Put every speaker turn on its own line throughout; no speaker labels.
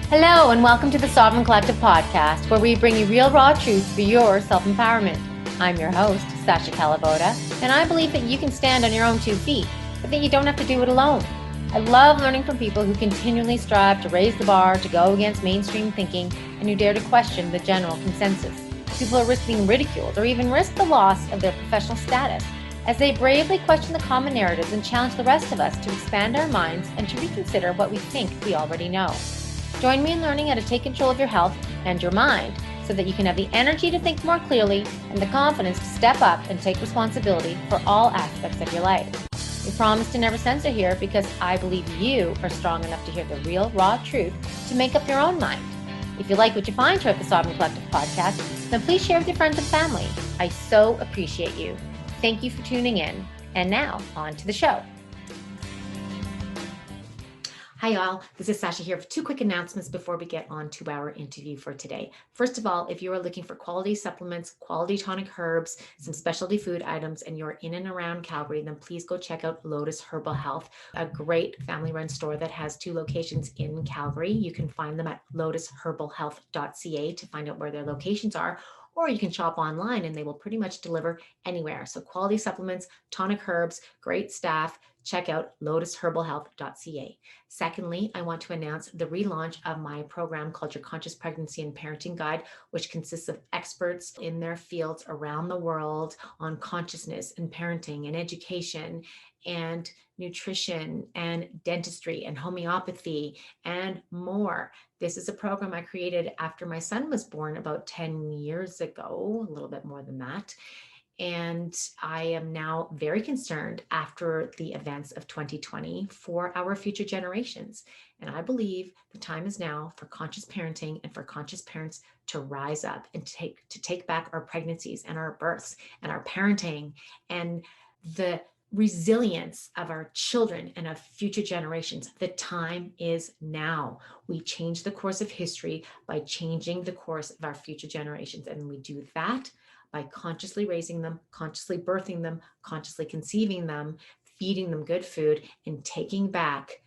Hello, and welcome to the Sovereign Collective podcast, where we bring you real, raw truth for your self-empowerment. I'm your host, Sasha Calavoda, and I believe that you can stand on your own 2 feet, but that you don't have to do it alone. I love learning from people who continually strive to raise the bar, to go against mainstream thinking, and who dare to question the general consensus. People who risk being ridiculed or even risk the loss of their professional status as they bravely question the common narratives and challenge the rest of us to expand our minds and to reconsider what we think we already know. Join me in learning how to take control of your health and your mind so that you can have the energy to think more clearly and the confidence to step up and take responsibility for all aspects of your life. We promise to never censor here because I believe you are strong enough to hear the real, raw truth to make up your own mind. If you like what you find here at the Sovereign Collective podcast, then please share with your friends and family. I so appreciate you. Thank you for tuning in. And now, on to the show. Hi, y'all. This is Sasha here for 2 quick announcements before we get on to our interview for today. First of all, if you are looking for quality supplements, quality tonic herbs, some specialty food items, and you're in and around Calgary, then please go check out Lotus Herbal Health, a great family-run store that has 2 locations in Calgary. You can find them at lotusherbalhealth.ca to find out where their locations are, or you can shop online and they will pretty much deliver anywhere. So quality supplements, tonic herbs, great staff. Check out lotusherbalhealth.ca. Secondly, I want to announce the relaunch of my program called Your Conscious Pregnancy and Parenting Guide, which consists of experts in their fields around the world on consciousness and parenting and education and nutrition and dentistry and homeopathy and more. This is a program I created after my son was born about 10 years ago, a little bit more than that. And I am now very concerned after the events of 2020 for our future generations. And I believe the time is now for conscious parenting and for conscious parents to rise up and to take back our pregnancies and our births and our parenting and the resilience of our children and of future generations. The time is now. We change the course of history by changing the course of our future generations. And we do that by consciously raising them, consciously birthing them, consciously conceiving them, feeding them good food, and taking back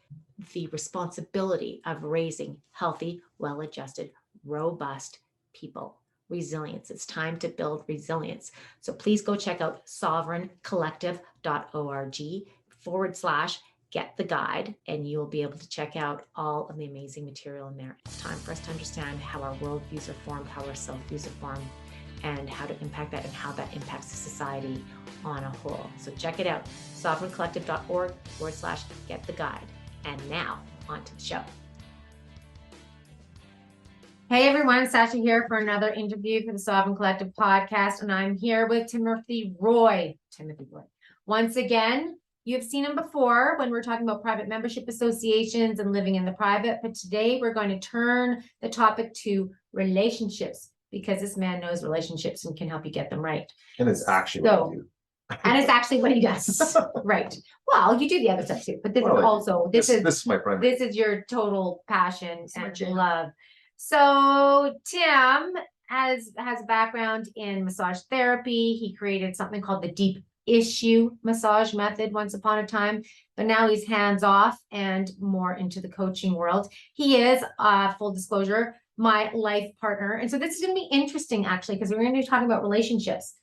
the responsibility of raising healthy, well-adjusted, robust people. Resilience. It's time to build resilience. So please go check out sovereigncollective.org/get the guide, and you will be able to check out all of the amazing material in there. It's time for us to understand how our worldviews are formed, how our self-views are formed, and how to impact that and how that impacts the society on a whole. So check it out, sovereigncollective.org/get the guide. And now on to the show. Hey everyone, Sasha here for another interview for the Sovereign Collective podcast. And I'm here with Tymothy Roy. Once again, you've seen him before when we're talking about private membership associations and living in the private. But today we're going to turn the topic to relationships, because this man knows relationships and can help you get them right.
And it's actually what I do.
And it's actually what he does. Right. Well, you do the other stuff too, but this is
my primary.
This is your total passion and love. So Tim has a background in massage therapy. He created something called the deep issue massage method once upon a time, but now he's hands off and more into the coaching world. He is, full disclosure, my life partner. And so this is going to be interesting actually, because we're going to be talking about relationships,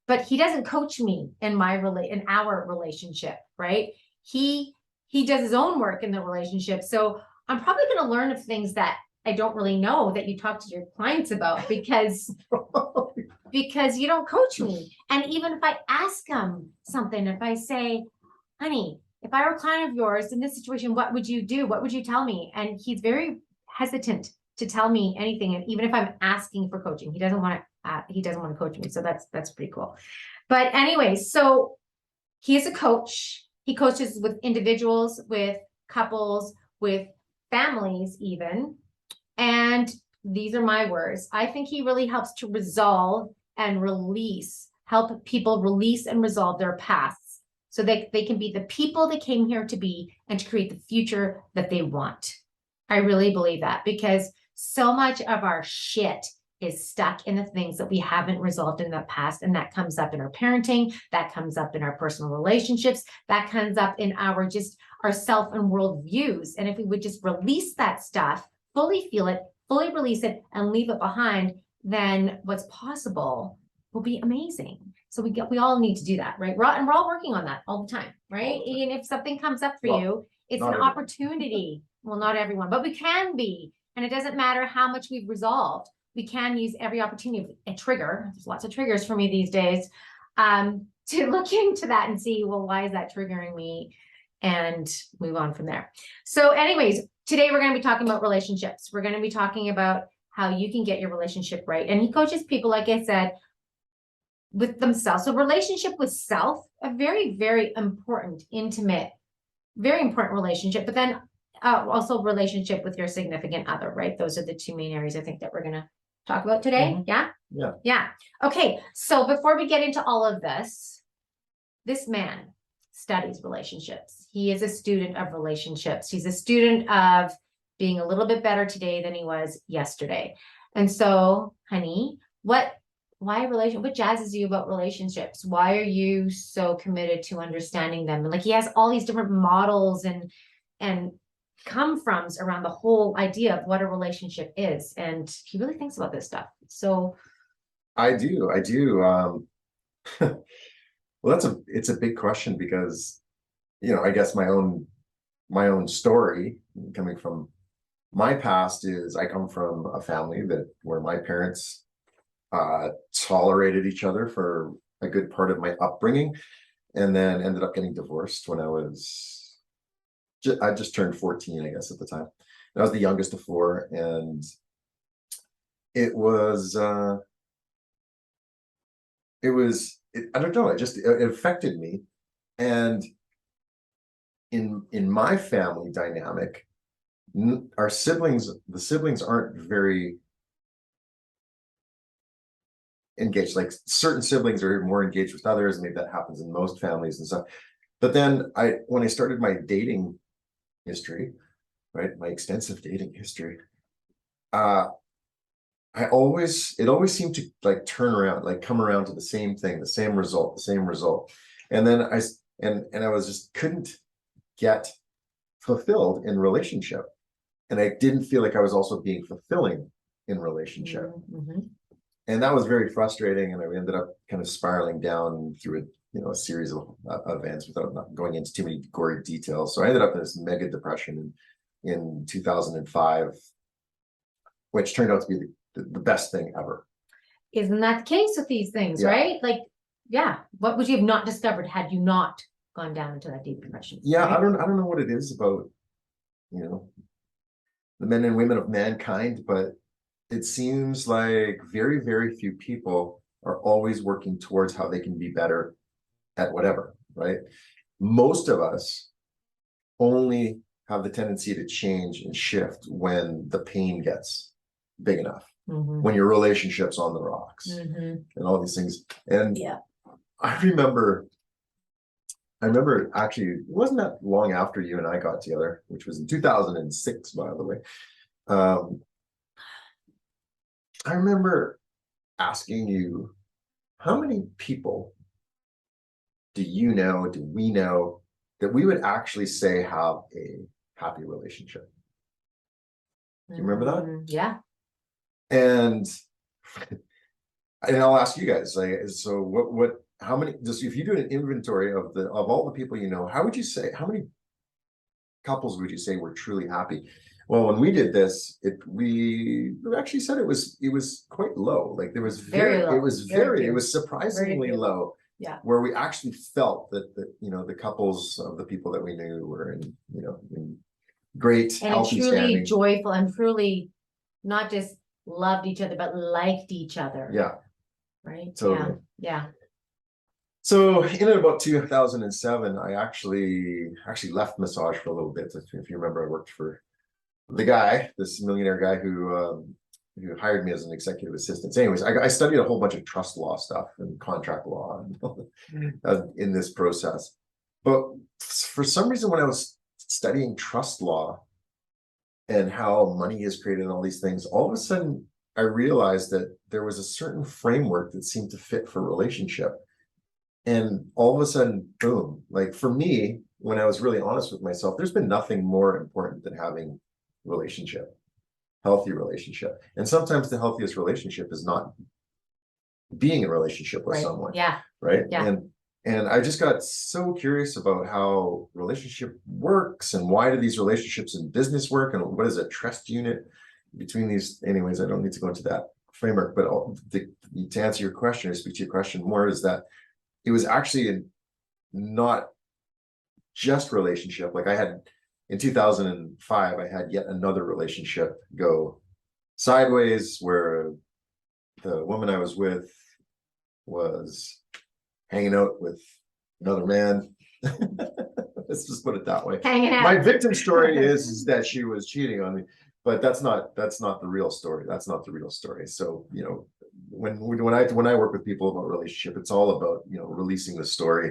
but he doesn't coach me in our relationship, right? He does his own work in the relationship. So I'm probably going to learn of things that I don't really know that you talk to your clients about because you don't coach me. And even if I ask him something, if I say, honey, if I were a client of yours in this situation, what would you do? What would you tell me? And he's very hesitant to tell me anything. And even if I'm asking for coaching, he doesn't want to coach me. So that's pretty cool. But anyway, so he is a coach. He coaches with individuals, with couples, with families even. And these are my words. I think he really helps to resolve and help people release and resolve their pasts so that they can be the people they came here to be and to create the future that they want. I really believe that, because so much of our shit is stuck in the things that we haven't resolved in the past. And that comes up in our parenting, that comes up in our personal relationships, that comes up in our self and world views. And if we would just release that stuff fully feel it, fully release it, and leave it behind, then what's possible will be amazing. So we all need to do that, right? And we're all working on that all the time, right? And if something comes up for you, it's an opportunity. Well, not everyone, but we can be. And it doesn't matter how much we've resolved. We can use every opportunity, a trigger. There's lots of triggers for me these days, to look into that and see, well, why is that triggering me? And move on from there. So anyways, today we're going to be talking about relationships. We're going to be talking about how you can get your relationship right. And he coaches people, like I said, with themselves. So relationship with self, a very, very important, intimate, very important relationship, but then also relationship with your significant other, right? Those are the two main areas I think that we're going to talk about today.
Mm-hmm.
Yeah?
Yeah.
Yeah. Okay. So before we get into all of this man studies relationships. He is a student of relationships. He's a student of being a little bit better today than he was yesterday. And so, honey, what jazzes you about relationships? Why are you so committed to understanding them? And like, he has all these different models and come froms around the whole idea of what a relationship is. And he really thinks about this stuff. So
I do. Well, it's a big question because, I guess my own story coming from my past is I come from a family where my parents tolerated each other for a good part of my upbringing, and then ended up getting divorced when I just turned 14, I guess, at the time. I was the youngest of four, and it was I don't know, it affected me. And in my family dynamic, the siblings aren't very engaged. Like, certain siblings are more engaged with others. Maybe that happens in most families and stuff. But then when I started my dating history, right, my extensive dating history, it always seemed to like turn around, like come around to the same thing, the same result. And then I was just couldn't get fulfilled in relationship. And I didn't feel like I was also being fulfilling in relationship.
mm-hmm.
And that was very frustrating. And I ended up kind of spiraling down through a series of events without not going into too many gory details. So I ended up in this mega depression in 2005, which turned out to be the best thing ever.
Isn't that the case with these things,
Yeah.
right? Like, yeah, what would you have not discovered had you not gone down into that deep depression?
Yeah,
right?
I don't know what it is about, the men and women of mankind, but it seems like very, very few people are always working towards how they can be better at whatever, right? Most of us only have the tendency to change and shift when the pain gets big enough, when your relationship's on the rocks, and all these things. And
yeah,
I remember actually, it wasn't that long after you and I got together, which was in 2006, by the way. I remember asking you, how many people do we know that we would actually say have a happy relationship? Do you remember that?
Yeah.
And I'll ask you guys, like, so how many, just if you do an inventory of all the people how many couples would you say were truly happy? Well, when we did this, we actually said it was quite low. Like, there was
Very low.
it was surprisingly low.
Yeah.
Where we actually felt that the couples of the people that we knew were in great,
and
healthy
truly
standing.
Joyful and truly not just loved each other, but liked each other.
Yeah.
Right.
Totally.
Yeah.
So in about 2007, I actually left massage for a little bit. If you remember, I worked for this millionaire guy who hired me as an executive assistant. So anyways, I studied a whole bunch of trust law stuff and contract law in this process. But for some reason, when I was studying trust law and how money is created and all these things, all of a sudden I realized that there was a certain framework that seemed to fit for relationship. And all of a sudden, boom, like, for me, when I was really honest with myself, there's been nothing more important than having relationship. healthy relationship. And sometimes the healthiest relationship is not being in a relationship with
Right.
someone.
Yeah.
Right.
Yeah.
And I just got so curious about how relationship works and why do these relationships in business work and what is a trust unit between these. Anyways, I don't need to go into that framework, but to answer your question or speak to your question more is that it was actually not just relationship. Like I had in 2005, I had yet another relationship go sideways where the woman I was with was hanging out with another man. Let's just put it that way.
Hanging out.
My victim story is that she was cheating on me, but that's not the real story. That's not the real story. So, you know, when I work with people about relationship, it's all about, you know, releasing the story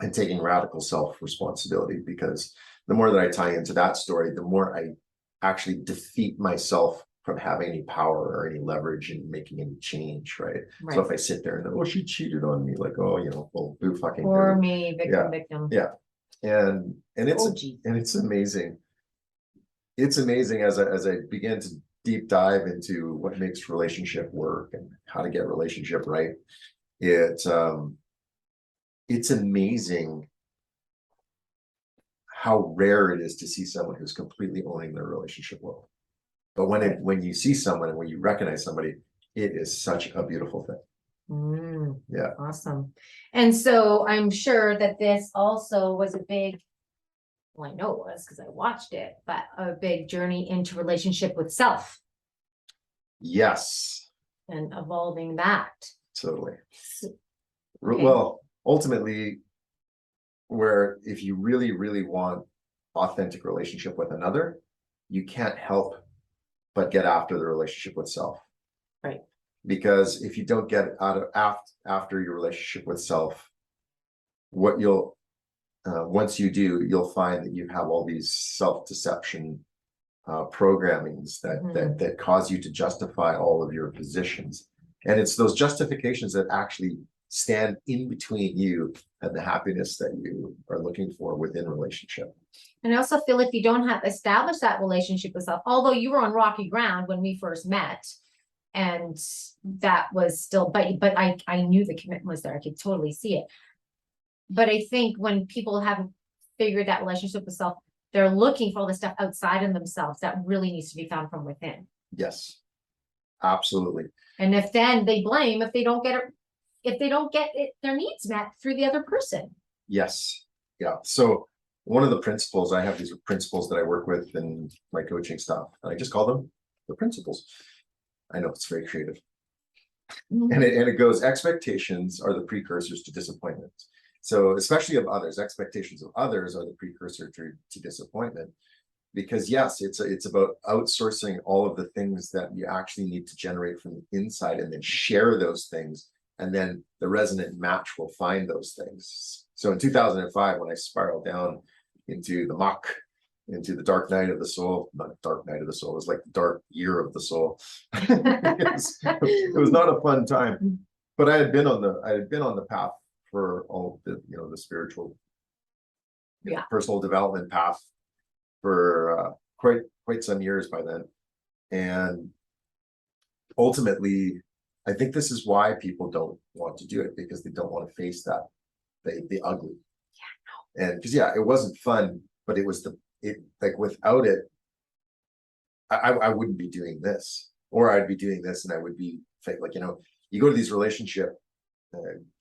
and taking radical self-responsibility, because the more that I tie into that story, the more I actually defeat myself from having any power or any leverage in making any change, right? So if I sit there and oh, she cheated on me, like, oh, you know, well, who fucking
For
her?
me, victim.
Yeah. And it's amazing. It's amazing as I begin to deep dive into what makes relationship work and how to get relationship right. It's amazing how rare it is to see someone who's completely owning their relationship well. But when you see someone and when you recognize somebody, it is such a beautiful thing. Yeah.
Awesome. And so I'm sure that this also was a big, well, I know it was because I watched it, but a big journey into relationship with self.
Yes.
And evolving that.
Totally.
Okay.
Well, ultimately, where if you really, really want authentic relationship with another, you can't help but get after the relationship with self.
Right.
Because if you don't get out of after your relationship with self, what you'll once you do, you'll find that you have all these self-deception programmings that cause you to justify all of your positions. And it's those justifications that actually stand in between you and the happiness that you are looking for within a relationship.
And I also feel if you don't have established that relationship with self, although you were on rocky ground when we first met, and that was still, but I knew the commitment was there. I could totally see it. But I think when people haven't figured that relationship with self, they're looking for all the stuff outside of themselves that really needs to be found from within.
Yes, absolutely.
And if then they blame if they don't get it, their needs met through the other person.
Yes. Yeah. So one of the principles, I have these principles that I work with in my coaching stuff, and I just call them the principles. I know it's very creative. And it goes, expectations are the precursors to disappointment. So especially of others, expectations of others are the precursor to disappointment. Because yes, it's about outsourcing all of the things that you actually need to generate from the inside and then share those things. And then the resonant match will find those things. So in 2005, when I spiraled down into the muck, into the dark night of the soul, not dark night of the soul, it was like the dark year of the soul. It was not a fun time, but I had been on the path for all the, you know, the spiritual, personal development path for quite some years by then. And ultimately, I think this is why people don't want to do it, because they don't want to face that, the ugly. Yeah, no. And because it wasn't fun, but it was like without it, I wouldn't be doing this, or I'd be doing this and I would be like, you know, you go to these relationship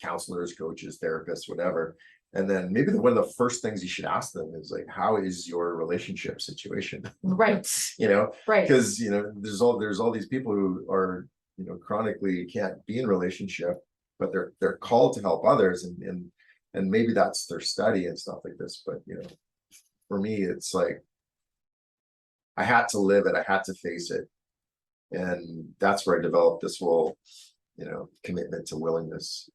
counselors, coaches, therapists, whatever. And then maybe one of the first things you should ask them is like, how is your relationship situation?
Right.
You know,
right.
Because, you know, there's all these people who are, you know, chronically can't be in a relationship, but they're called to help others. And maybe that's their study and stuff like this. But, you know, for me, it's like, I had to live it. I had to face it. And that's where I developed this whole, you know, commitment to willingness.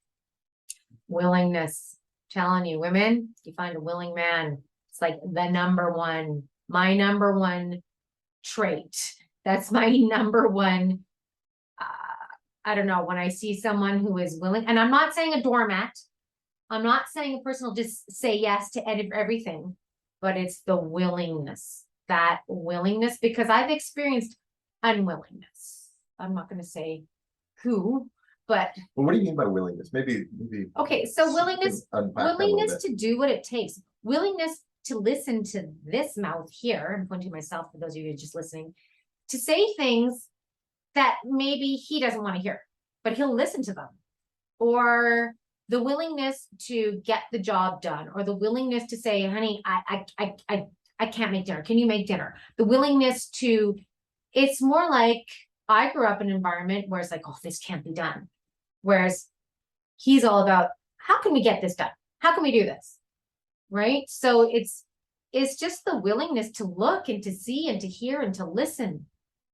Willingness. Telling you, women, you find a willing man, it's like my number one trait. That's my number one. I don't know, when I see someone who is willing, and I'm not saying a doormat, I'm not saying a person will just say yes to everything, but it's the willingness, that willingness, because I've experienced unwillingness. I'm not going to say who, but
Well, what do you mean by willingness? Maybe
okay, so
unpack that a little bit.
to do what it takes, willingness to listen to this mouth here. I'm pointing to myself for those of you just listening, to say things that maybe he doesn't want to hear, but he'll listen to them. Or the willingness to get the job done, or the willingness to say, honey, I can't make dinner. Can you make dinner? The willingness to, it's more like I grew up in an environment where it's like, oh, this can't be done. Whereas he's all about, how can we get this done? How can we do this? Right? So it's just the willingness to look and to see and to hear and to listen.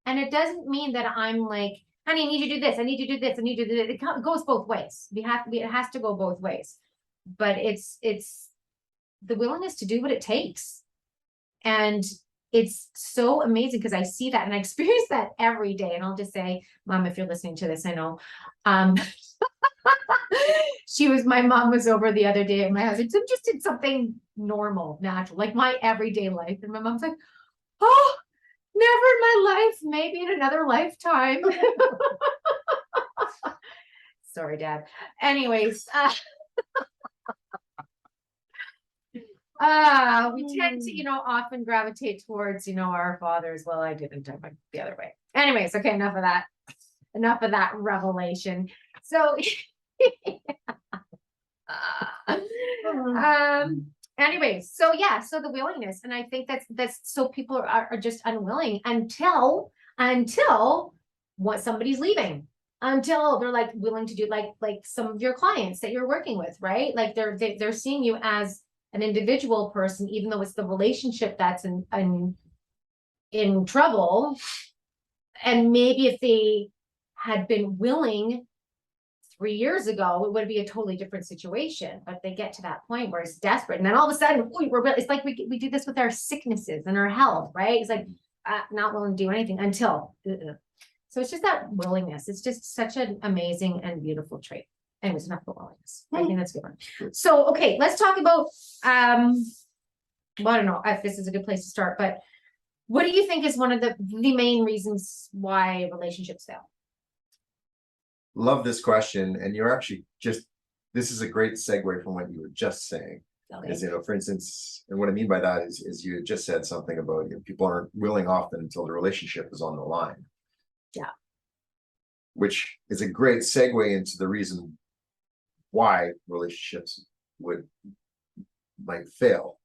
And it doesn't mean that I'm like, honey, I need you to do this. I need you to do this. I need you to do this. It goes both ways. It has to go both ways. But it's the willingness to do what it takes. And it's so amazing because I see that and I experience that every day. And I'll just say, Mom, if you're listening to this, I know. My mom was over the other day and my husband just did something normal, natural, like my everyday life. And my mom's like, oh, never in my life, maybe in another lifetime. Sorry, Dad. Anyways, we tend to, often gravitate towards, our fathers. Well, I didn't, I went the other way. Anyways, okay, enough of that revelation. So, anyways, so the willingness, and I think that's so people are just unwilling until what somebody's leaving, until they're like willing to do like some of your clients that you're working with, right? Like they're seeing you as an individual person, even though it's the relationship that's in trouble. And maybe if they had been willing 3 years ago, it would be a totally different situation. But they get to that point where it's desperate, and then all of a sudden, it's like we do this with our sicknesses and our health, right? It's like not willing to do anything until. So it's just that willingness. It's just such an amazing and beautiful trait. Anyways, enough about willingness. I think that's a good one. So okay, let's talk about well, I don't know if this is a good place to start, but what do you think is one of the main reasons why relationships fail?
Love this question. And you're actually this is a great segue from what you were just saying. Okay. Is, for instance, and what I mean by that is you just said something about, people aren't willing often until the relationship is on the line.
Yeah.
Which is a great segue into the reason why relationships might fail.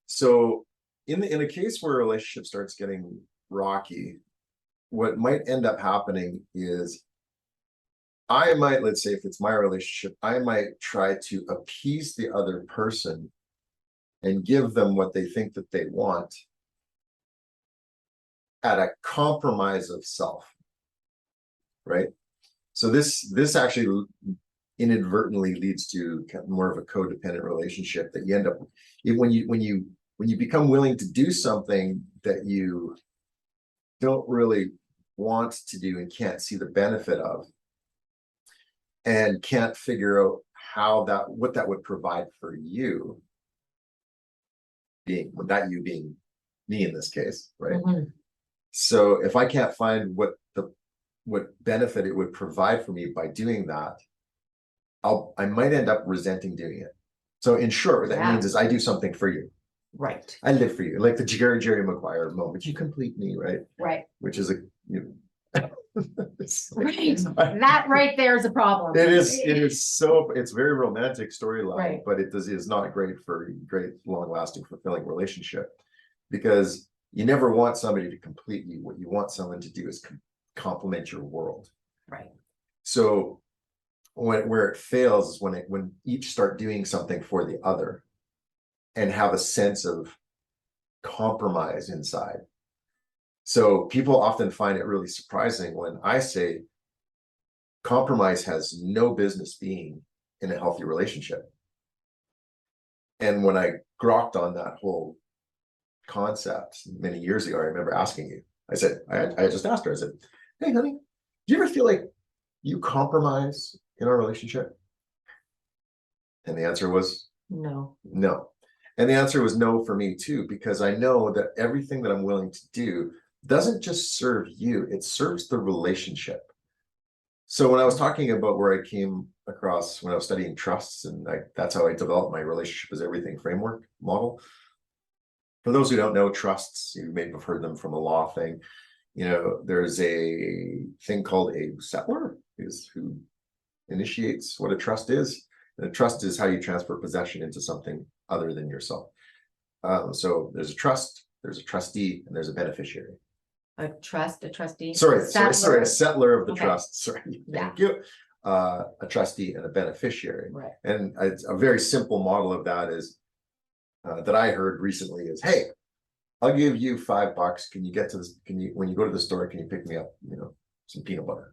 So in a case where a relationship starts getting rocky, what might end up happening is I might, let's say if it's my relationship, I might try to appease the other person and give them what they think that they want at a compromise of self, right? So this actually inadvertently leads to more of a codependent relationship, that you end up, when you become willing to do something that you don't really want to do and can't see the benefit of, and can't figure out what that would provide for you, being me in this case, right? Mm-hmm. So if I can't find what benefit it would provide for me by doing that, I might end up resenting doing it. So in short, what that means is I do something for you.
Right.
I live for you. Like the Jerry Maguire moment. You complete me, right?
Right.
Which is
right. That right there is a problem.
It's very romantic storyline,
right.
But it is not great for great, long-lasting, fulfilling relationship, because you never want somebody to complete you. What you want someone to do is complement your world.
Right.
So where it fails is when each start doing something for the other and have a sense of compromise inside. So people often find it really surprising when I say compromise has no business being in a healthy relationship. And when I grokked on that whole concept many years ago, I remember asking you, I just asked her, I said, hey, honey, do you ever feel like you compromise in our relationship? And the answer was
no.
And the answer was no for me too, because I know that everything that I'm willing to do doesn't just serve you, it serves the relationship. So when I was talking about where I came across when I was studying trusts, and that's how I developed my relationship is everything framework model. For those who don't know trusts, you may have heard them from a law thing. There's a thing called a settlor, is who initiates what a trust is. And a trust is how you transfer possession into something other than yourself. So there's a trust, there's a trustee, and there's a beneficiary.
A trust, a trustee.
Sorry, a
Settler.
settlor of the
Okay.
trust. Sorry, thank you. A trustee and a beneficiary.
Right.
And a very simple model of that is that I heard recently is, hey, I'll give you $5. Can you get to this? When you go to the store, can you pick me up, some peanut butter?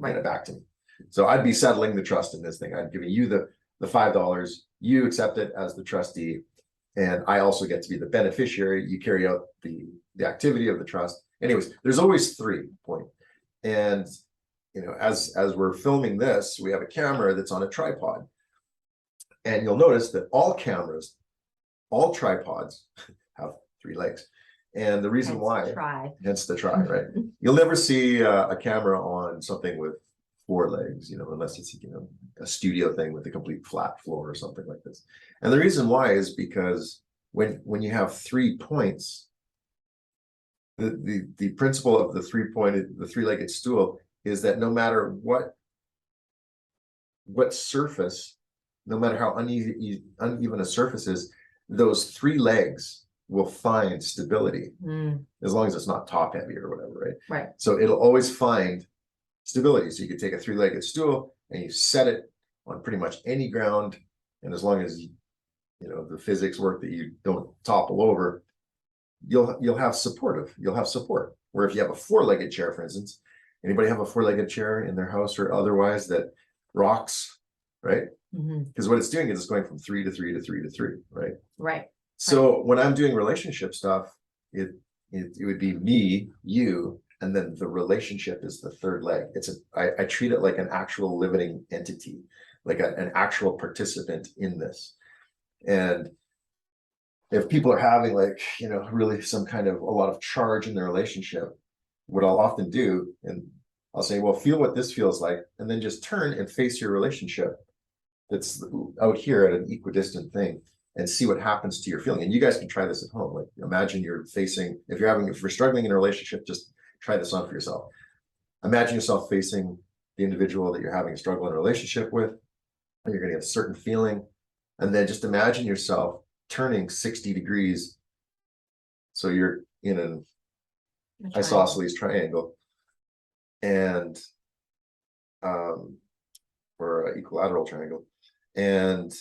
Get it back to me. So I'd be settling the trust in this thing. I'd give you the $5. You accept it as the trustee, and I also get to be the beneficiary. You carry out the activity of the trust. Anyways, there's always 3 point. And as we're filming this, we have a camera that's on a tripod. And you'll notice that all tripods have 3 legs. And the reason hence the try, right? You'll never see a camera on something with 4 legs, unless it's, a studio thing with a complete flat floor or something like this. And the reason why is because when you have 3 points, the principle of the 3-legged stool is that no matter what surface, no matter how uneven a surface is, those 3 legs will find stability as long as it's not top heavy or whatever, right?
Right.
So it'll always find stability. So you could take a 3-legged stool and you set it on pretty much any ground, and as long as the physics work that you don't topple over, you'll have support. Where if you have a 4-legged chair, for instance, anybody have a 4-legged chair in their house or otherwise that rocks, right? Because what it's doing is it's going from 3 to 3 to 3 to 3, right?
Right.
So when I'm doing relationship stuff, it would be me, you, and then the relationship is the 3rd leg. I treat it like an actual living entity, like an actual participant in this. And if people are having really some kind of a lot of charge in their relationship, what I'll often do, and I'll say, well, feel what this feels like, and then just turn and face your relationship that's out here at an equidistant thing and see what happens to your feeling. And you guys can try this at home. Like imagine you're facing, if you're struggling in a relationship, just try this on for yourself. Imagine yourself facing the individual that you're having a struggle in a relationship with, and you're going to get a certain feeling. And then just imagine yourself turning 60 degrees. So you're in an isosceles triangle, and or an equilateral triangle. And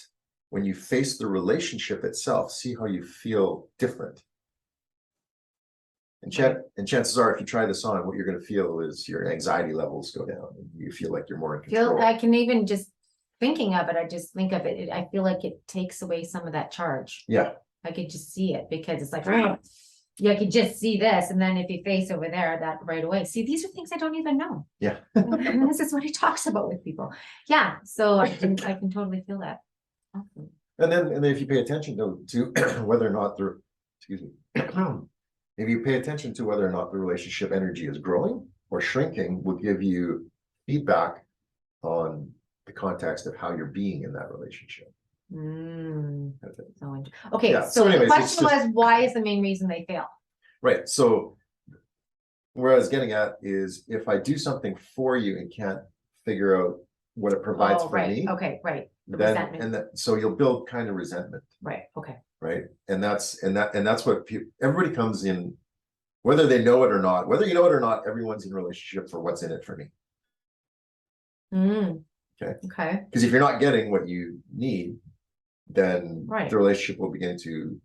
when you face the relationship itself, see how you feel different. And chances are, if you try this on, what you're going to feel is your anxiety levels go down, and you feel like you're more in control.
I can even just thinking of it, I just think of it. I feel like it takes away some of that charge.
Yeah.
I could just see it because it's like, you could just see this. And then if you face over there, that right away. See, these are things I don't even know.
Yeah.
This is what he talks about with people. Yeah. So I can totally feel that. Awesome.
And then if you pay attention to whether or not if you pay attention to whether or not the relationship energy is growing or shrinking, will give you feedback on the context of how you're being in that relationship.
Okay,
yeah.
So
anyways,
the question was, why is the main reason they fail?
Right. So where I was getting at is, if I do something for you and can't figure out what it provides for me.
Okay, right.
So you'll build kind of resentment.
Right. Okay.
Right. And that's what everybody comes in, whether they know it or not, whether you know it or not, everyone's in a relationship for what's in it for me. Okay. Because if you're not getting what you need, then the relationship will begin to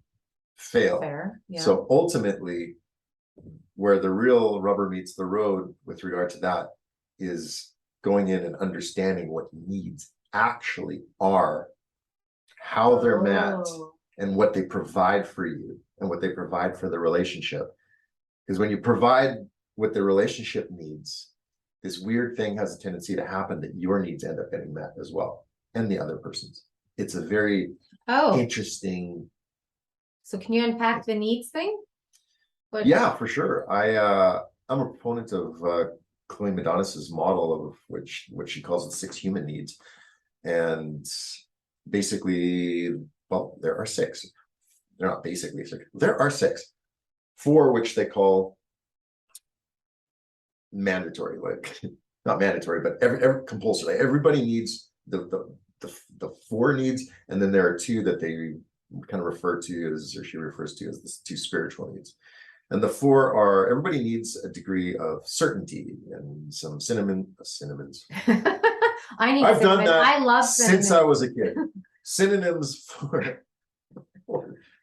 fail.
Fair. Yeah.
So ultimately, where the real rubber meets the road with regard to that is going in and understanding what needs actually are, how they're met, and what they provide for you and what they provide for the relationship. Because when you provide what the relationship needs, this weird thing has a tendency to happen that your needs end up getting met as well, and the other person's. It's a very interesting.
So can you unpack the needs thing? But
Yeah, for sure. I'm a proponent of Chloe Madonis's model of which what she calls the 6 human needs. And basically, well, there are 6. They're not basically 6. There are 6. 4 which they call mandatory, like not mandatory, but every compulsory. Everybody needs the 4 needs, and then there are 2 that they kind of refer to as, or she refers to as, the 2 spiritual needs. And the 4 are, everybody needs a degree of certainty and some synonyms.
I need
I've done
cinnamon.
that
I love
since
cinnamon.
I was a kid. Synonyms for,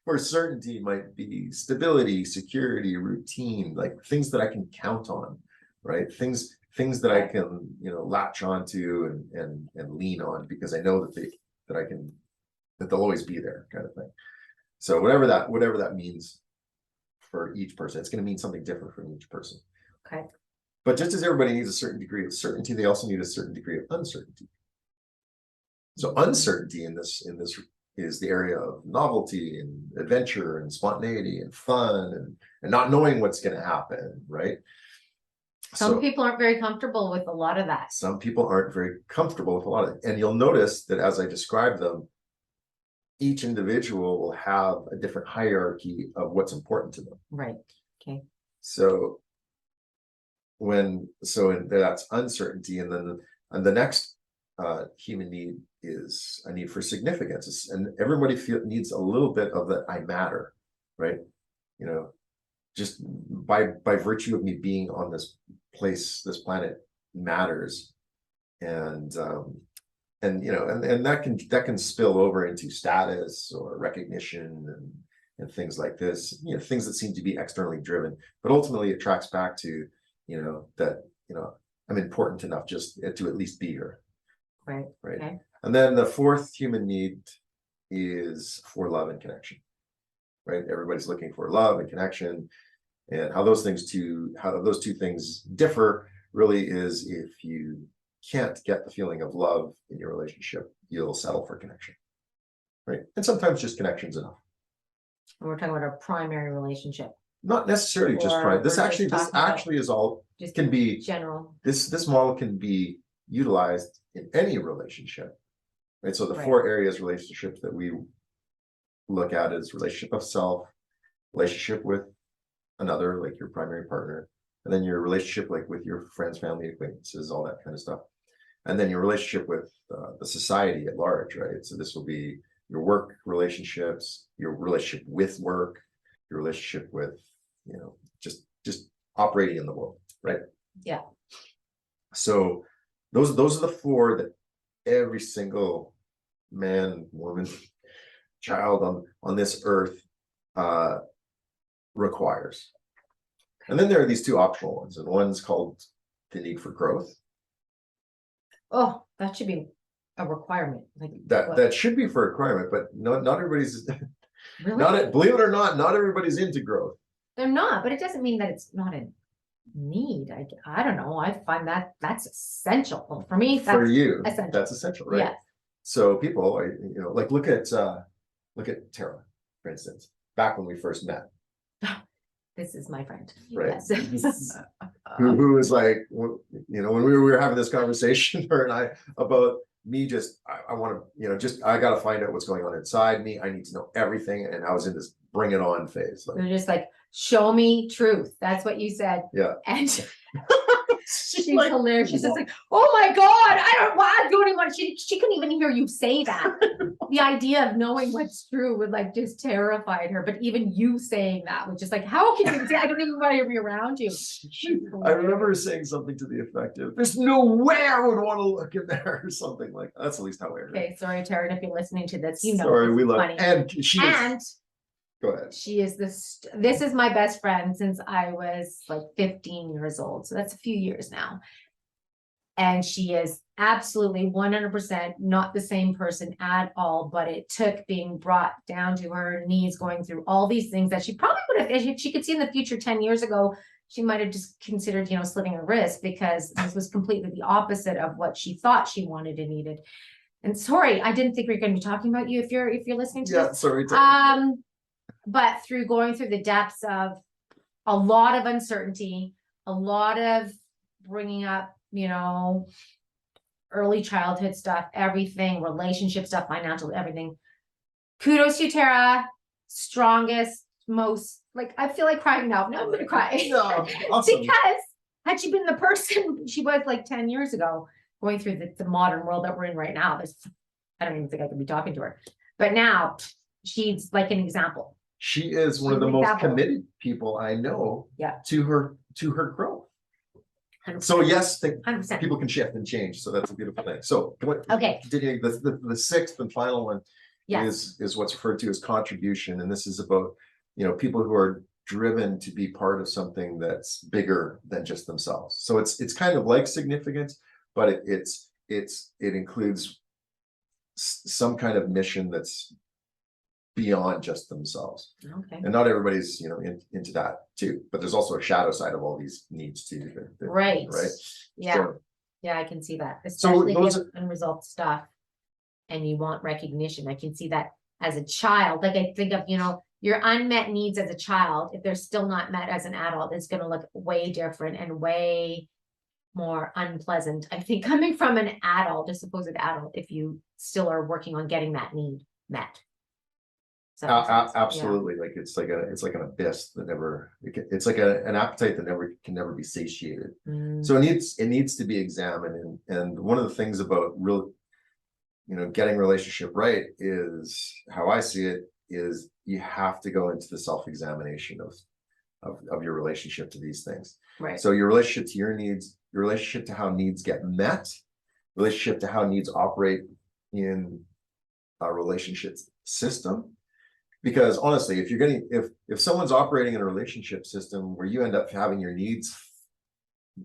for certainty might be stability, security, routine, like things that I can count on, right? Things that I can, latch onto and lean on because I know that I can, that they'll always be there, kind of thing. So whatever that means for each person, it's going to mean something different from each person.
Okay.
But just as everybody needs a certain degree of certainty, they also need a certain degree of uncertainty. So uncertainty in this is the area of novelty and adventure and spontaneity and fun and not knowing what's going to happen, right?
Some people aren't very comfortable with a lot of that.
Some people aren't very comfortable with a lot of it. And you'll notice that as I describe them, each individual will have a different hierarchy of what's important to them.
Right. Okay.
So that's uncertainty, and then the next human need is a need for significance, and everybody needs a little bit of that I matter, right? Just by virtue of me being on this planet matters, and that can spill over into status or recognition and things like this, things that seem to be externally driven, but ultimately it tracks back to that I'm important enough just to at least be here.
Right.
Okay. And then the 4th human need is for love and connection, right? Everybody's looking for love and connection, and how those two things differ really is if you can't get the feeling of love in your relationship, you'll settle for connection, right? And sometimes just connection's enough.
And we're talking about our primary relationship.
Not necessarily just pride. This actually is all,
just
can be
general.
This model can be utilized in any relationship, right? So the 4 areas relationships that we look at is relationship of self, relationship with another, like your primary partner, and then your relationship like with your friends, family, acquaintances, all that kind of stuff, and then your relationship with the society at large, right? So this will be your work relationships, your relationship with work, your relationship with just operating in the world, right?
Yeah.
So those are the 4 that every single man, woman, child on this earth requires. And then there are these 2 optional ones, and one's called the need for growth.
Oh, that should be a requirement. Like
that should be for a requirement, but not everybody's
really?
Believe it or not everybody's into growth.
They're not, but it doesn't mean that it's not a need. I don't know. I find that's essential. Well, for me,
for you,
essential.
That's essential, right?
Yes.
So people, like look at Tara, for instance, back when we first met.
This is my friend,
right?
Yes.
who was like, when we were having this conversation, her and I, about me I want to, I got to find out what's going on inside me. I need to know everything, and I was in this bring it on phase.
You're just like, show me truth. That's what you said.
Yeah.
And she's like, hilarious. She's just like, oh my God, I don't even want she couldn't even hear you say that. The idea of knowing what's true would like just terrified her. But even you saying that was just like, how can you say, I don't even want to be around you.
I remember saying something to the effect of, there's no way I would want to look in there, or something like that. That's at least how I heard.
Okay, sorry, Tara, if you're listening to this,
sorry, we love
funny.
And go ahead.
She is this is my best friend since I was like 15 years old. So that's a few years now. And she is absolutely 100% not the same person at all, but it took being brought down to her knees, going through all these things that she probably would have, if she could see in the future 10 years ago, she might have just considered, slitting her wrist, because this was completely the opposite of what she thought she wanted and needed. And sorry, I didn't think we were going to be talking about you if you're listening to this.
Sorry.
But through going through the depths of a lot of uncertainty, a lot of bringing up, early childhood stuff, everything, relationship stuff, financial, everything. Kudos to you, Tara. Strongest, most, like, I feel like crying now. No, I'm gonna cry.
No, awesome.
Because had she been the person she was like 10 years ago, going through the modern world that we're in right now, I don't even think I could be talking to her. But now she's like an example.
She is one of the most committed people I know, to her growth. 100%. So yes, 100%. People can shift and change. So that's a beautiful thing. So
okay,
the sixth and final one is what's referred to as contribution, and this is about people who are driven to be part of something that's bigger than just themselves. So it's kind of like significance, but it includes some kind of mission that's beyond just themselves.
Okay.
And not everybody's into that too, but there's also a shadow side of all these needs too.
Right. Yeah. So, yeah, I can see that. Especially if unresolved stuff and you want recognition. I can see that as a child. Like I think of, your unmet needs as a child, if they're still not met as an adult, it's going to look way different and way more unpleasant. I think coming from an adult, a supposed adult, if you still are working on getting that need met.
Absolutely. Yeah. Like it's like an abyss that it's like an appetite that can never be satiated. So it needs to be examined. And one of the things about getting relationship right is how I see it is you have to go into the self-examination of your relationship to these things.
Right.
So your relationship to your needs, your relationship to how needs get met, relationship to how needs operate in a relationship system. Because honestly, if someone's operating in a relationship system where you end up having your needs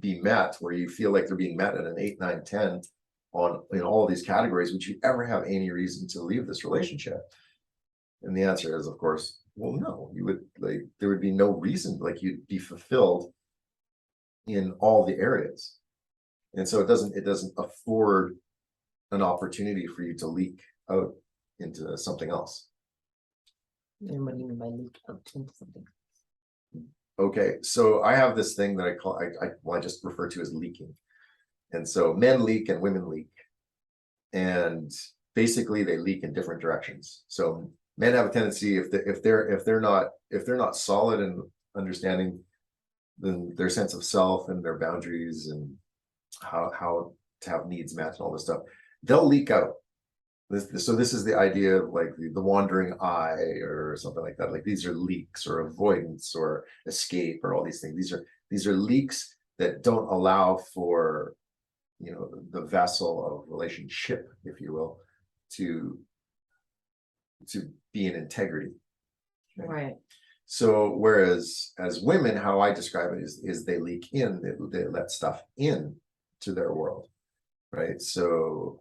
be met, where you feel like they're being met at an 8, 9, 10 in all of these categories, would you ever have any reason to leave this relationship? And the answer is, of course, well, no. There would be no reason. Like you'd be fulfilled in all the areas, and so it doesn't afford an opportunity for you to leak out into something else.
And what do you mean by leak out into something?
Okay, so I have this thing that I just refer to as leaking. And so men leak and women leak. And basically they leak in different directions. So men have a tendency, if they're not solid in understanding their sense of self and their boundaries and how to have needs met and all this stuff, they'll leak out. So this is the idea of like the wandering eye or something like that. Like these are leaks or avoidance or escape or all these things. These are leaks that don't allow for the vessel of relationship, if you will, to be in integrity.
Okay? Right.
So whereas as women, how I describe it is they leak in, they let stuff in to their world, right? So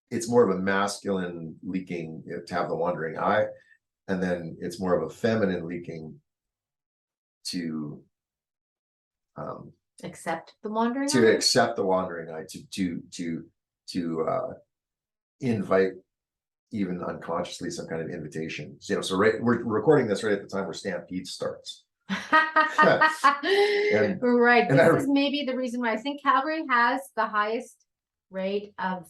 it's more of a masculine leaking to have the wandering eye, and then it's more of a feminine leaking to
accept the wandering eye?
To accept the wandering eye, to invite, even unconsciously, some kind of invitation. So we're recording this right at the time where Stampede starts.
Right. This is maybe the reason why I think Calgary has the highest rate of.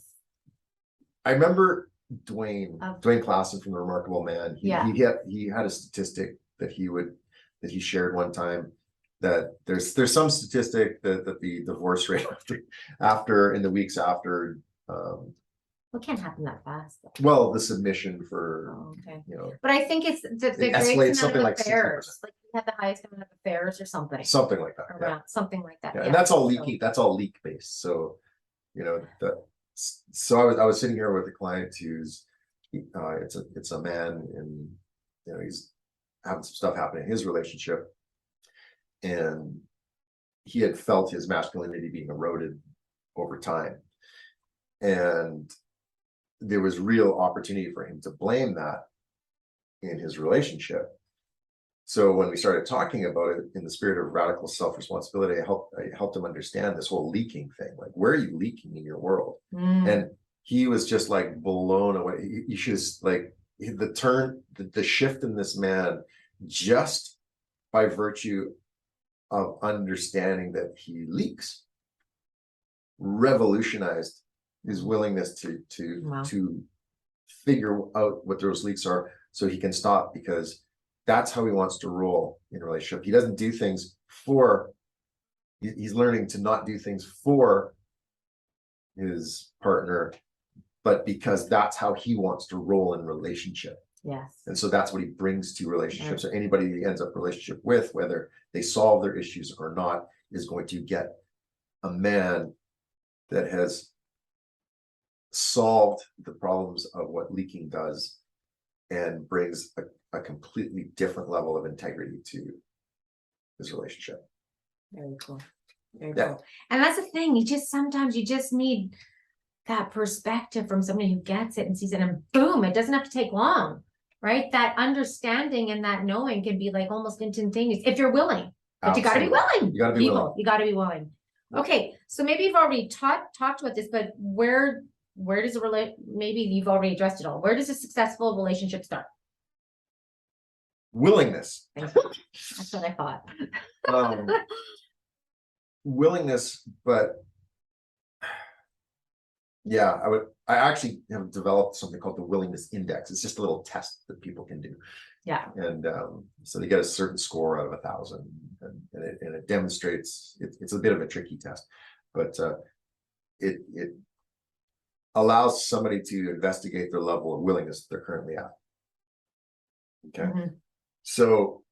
I remember Dwayne Klassen from The Remarkable Man. He had a statistic that he shared one time, that there's some statistic that the divorce rate after in the weeks after
What can't happen that fast, though?
Well, the submission for
but I think it's the great amount of affairs. Like we have the highest amount of affairs or something
like that,
around something like that.
And that's all leaky. That's all leak based. So so I was sitting here with a client who's it's a man, and he's having some stuff happen in his relationship, and he had felt his masculinity being eroded over time, and there was real opportunity for him to blame that in his relationship. So when we started talking about it in the spirit of radical self-responsibility, I helped him understand this whole leaking thing. Like, where are you leaking in your world? And he was just like blown away. You should like, the shift in this man, just by virtue of understanding that he leaks, revolutionized his willingness to figure out what those leaks are so he can stop, because that's how he wants to roll in a relationship. He doesn't do things for, he's learning to not do things for his partner, but because that's how he wants to roll in relationship.
Yes.
And so that's what he brings to relationships. Or anybody he ends up relationship with, whether they solve their issues or not, is going to get a man that has solved the problems of what leaking does and brings a completely different level of integrity to his relationship.
Very cool. Very cool. And that's the thing. Sometimes you just need that perspective from somebody who gets it and sees it, and boom, it doesn't have to take long, right? That understanding and that knowing can be like almost instantaneous if you're willing. But you got to be willing.
You got to be willing.
You got to be willing. Okay, so maybe you've already talked about this, but where does it relate? Maybe you've already addressed it all. Where does a successful relationship start?
Willingness.
That's what I thought.
Willingness, but yeah, I actually have developed something called the willingness index. It's just a little test that people can do.
Yeah.
And so they get a certain score out of 1,000, and it demonstrates, it's a bit of a tricky test, but it allows somebody to investigate their level of willingness that they're currently at. Okay. So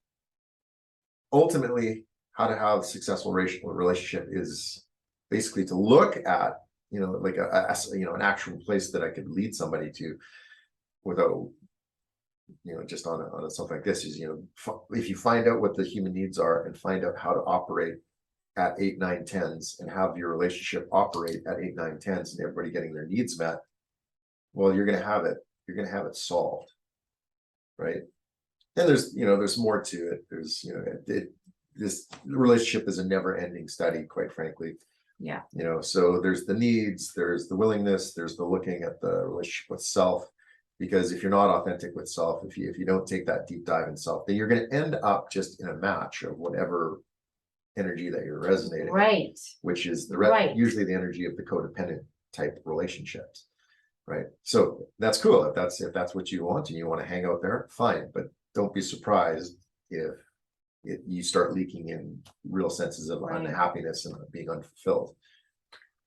ultimately, how to have a successful relationship is basically to look at, like an actual place that I could lead somebody to without, just on something like this is, if you find out what the human needs are and find out how to operate at 8, 9, 10s and have your relationship operate at 8, 9, 10s and everybody getting their needs met, well, you're going to have it solved. Right. And there's more to it. There's, this relationship is a never ending study, quite frankly.
Yeah.
So there's the needs, there's the willingness, there's the looking at the relationship with self, because if you're not authentic with self, if you don't take that deep dive in self, then you're going to end up just in a match of whatever energy that you're resonating
right
with, which is usually the energy of the codependent type relationships. Right. So that's cool. If that's what you want and you want to hang out there, fine. But don't be surprised if you start leaking in real senses of unhappiness and being unfulfilled.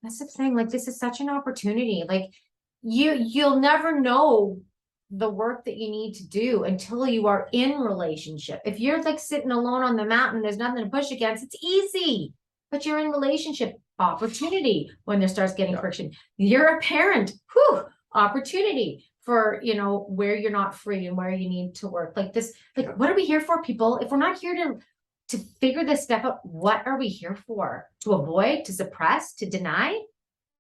That's the thing. Like, this is such an opportunity. Like, you'll never know the work that you need to do until you are in relationship. If you're like sitting alone on the mountain, there's nothing to push against, it's easy. But you're in relationship, opportunity when there starts getting friction. You're a parent, opportunity for, where you're not free and where you need to work. Like this, what are we here for, people? If we're not here to figure this stuff out, what are we here for? To avoid, to suppress, to deny?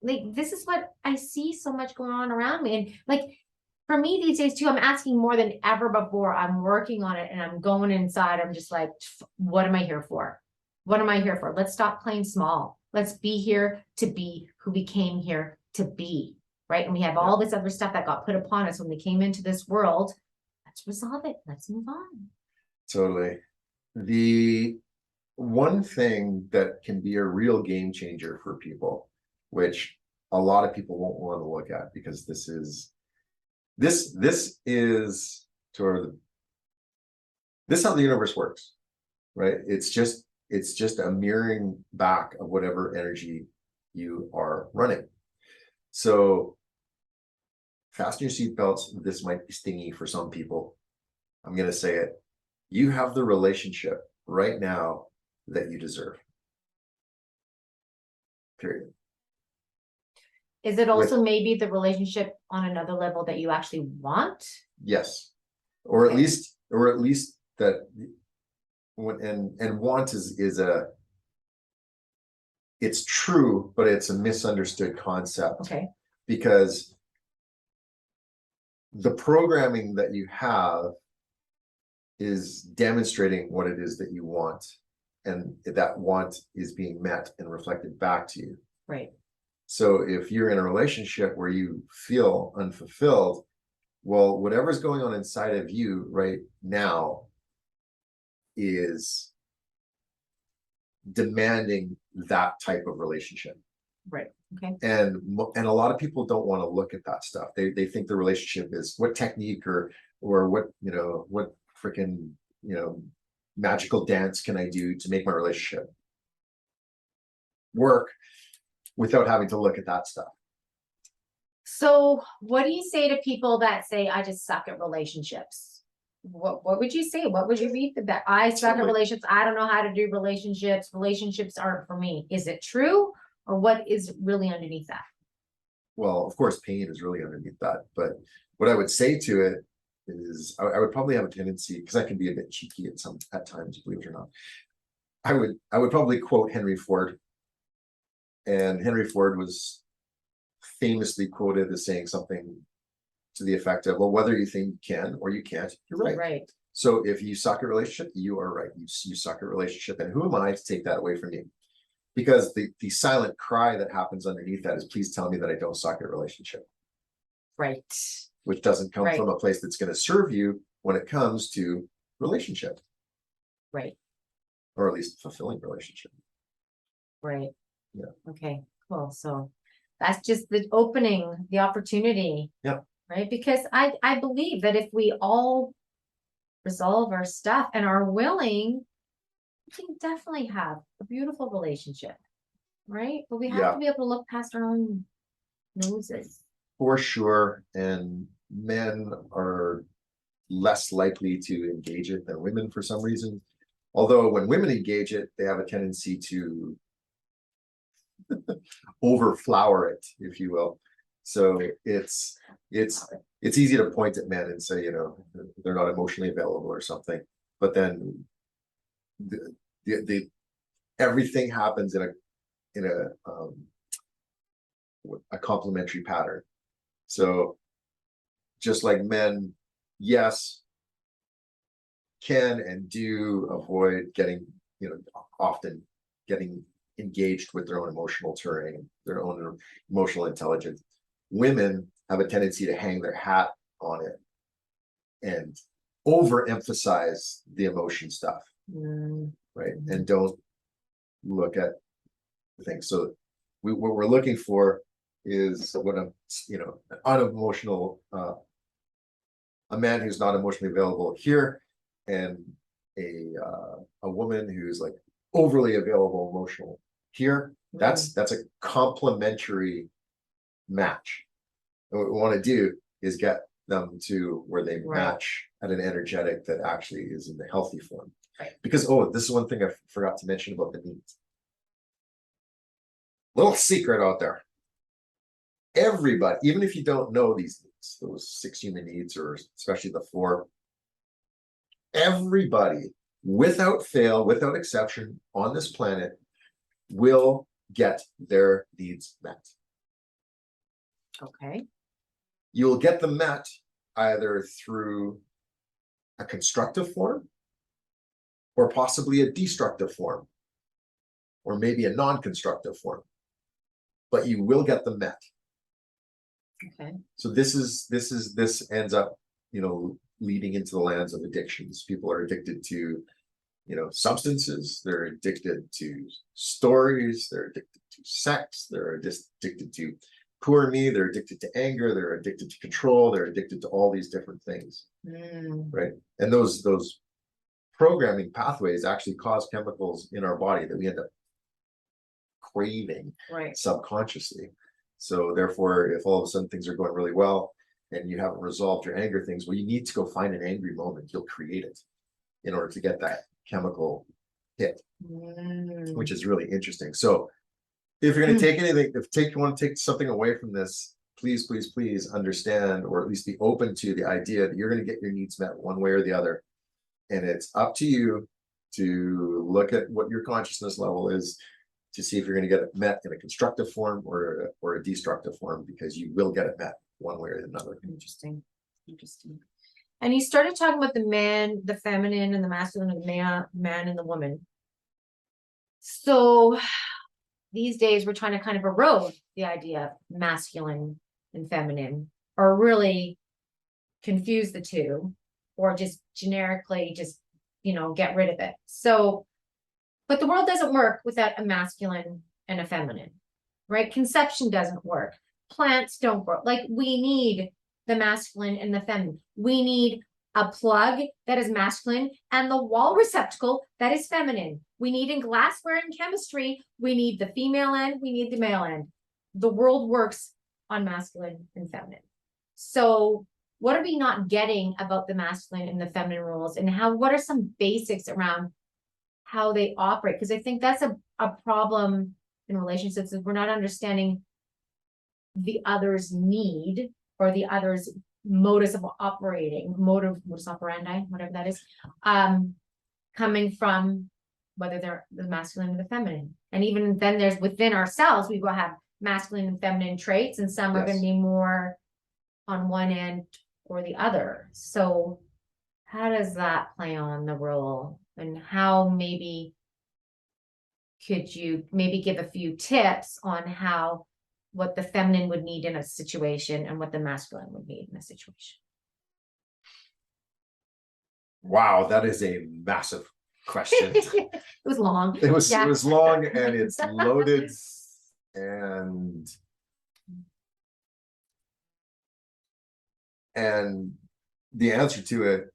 Like, this is what I see so much going on around me. And like, for me these days too, I'm asking more than ever before. I'm working on it and I'm going inside. I'm just like, what am I here for? What am I here for? Let's stop playing small. Let's be here to be who we came here to be. Right. And we have all this other stuff that got put upon us when we came into this world. Let's resolve it. Let's move on.
Totally. The one thing that can be a real game changer for people, which a lot of people won't want to look at, because this is how the universe works, right? It's just a mirroring back of whatever energy you are running. So fasten your seatbelts. This might be stingy for some people. I'm going to say it. You have the relationship right now that you deserve. Period.
Is it also maybe the relationship on another level that you actually want?
Yes. Or at least that and want is it's true, but it's a misunderstood concept.
Okay.
Because the programming that you have is demonstrating what it is that you want, and that want is being met and reflected back to you.
Right.
So if you're in a relationship where you feel unfulfilled, Well, whatever's going on inside of you right now is demanding that type of relationship.
Right. Okay.
And a lot of people don't want to look at that stuff. They think the relationship is what technique or what, what freaking, magical dance can I do to make my relationship work without having to look at that stuff.
So what do you say to people that say, I just suck at relationships? What would you say? What would you read the back? I suck at relationships. I don't know how to do relationships. Relationships aren't for me. Is it true? Or what is really underneath that?
Well, of course, pain is really underneath that. But what I would say to it is I would probably have a tendency, because I can be a bit cheeky at times, believe it or not. I would probably quote Henry Ford. And Henry Ford was famously quoted as saying something to the effect of, well, whether you think you can or you can't, you're right.
Right.
So if you suck at relationship, you are right. You suck at relationship. And who am I to take that away from you? Because the silent cry that happens underneath that is, please tell me that I don't suck at relationship.
Right.
Which doesn't come from a place that's going to serve you when it comes to relationship.
Right.
Or at least fulfilling relationship.
Right.
Yeah.
Okay, cool. So that's just the opening, the opportunity.
Yeah.
Right. Because I believe that if we all resolve our stuff and are willing, we can definitely have a beautiful relationship. Right. But we have to be able to look past our own noses.
For sure. And men are less likely to engage it than women for some reason. Although when women engage it, they have a tendency to overflower it, if you will. So it's easy to point at men and say, they're not emotionally available or something. But then the everything happens in a complementary pattern. So just like men, yes, can and do avoid getting, often getting engaged with their own emotional terrain, their own emotional intelligence. Women have a tendency to hang their hat on it and overemphasize the emotion stuff, right? And don't look at the things. So what we're looking for is what an unemotional, a man who's not emotionally available here, and a woman who's like overly available emotional here. That's a complementary match. And what we want to do is get them to where they match at an energetic that actually is in the healthy form. Right. Because this is one thing I forgot to mention about the needs. Little secret out there. Everybody, even if you don't know these needs, those 6 human needs, or especially the 4, everybody, without fail, without exception, on this planet will get their needs met.
Okay.
You'll get them met either through a constructive form or possibly a destructive form, or maybe a non-constructive form, but you will get them met.
Okay.
So this ends up, leading into the lands of addictions. People are addicted to, substances. They're addicted to stories. They're addicted to sex. They're addicted to poor me. They're addicted to anger. They're addicted to control. They're addicted to all these different things, right? And those programming pathways actually cause chemicals in our body that we end up craving subconsciously. So therefore, if all of a sudden things are going really well and you haven't resolved your anger things, well, you need to go find an angry moment. You'll create it in order to get that chemical hit, which is really interesting. So if you're going to take anything, you want to take something away from this, please, please, please understand, or at least be open to the idea that you're going to get your needs met one way or the other. And it's up to you to look at what your consciousness level is, to see if you're going to get it met in a constructive form or a destructive form, because you will get it met one way or another.
Interesting. And you started talking about the man, the feminine, and the masculine, and the man and the woman. So these days we're trying to kind of erode the idea of masculine and feminine, or really confuse the two or just generically just, get rid of it. So, but the world doesn't work without a masculine and a feminine, right? Conception doesn't work. Plants don't work. Like we need the masculine and the feminine. We need a plug that is masculine and the wall receptacle that is feminine. We need in glassware and chemistry, we need the female end, we need the male end. The world works on masculine and feminine. So what are we not getting about the masculine and the feminine roles, and what are some basics around how they operate? Because I think that's a problem in relationships, is we're not understanding the other's need or the other's modus operandi, whatever that is, coming from whether they're the masculine or the feminine. And even then there's within ourselves, we will have masculine and feminine traits, and some are going to be more on one end or the other. So how does that play on the role, and how maybe could you maybe give a few tips on what the feminine would need in a situation and what the masculine would need in a situation?
Wow, that is a massive question.
It was long.
It was long, and it's loaded, and the answer to it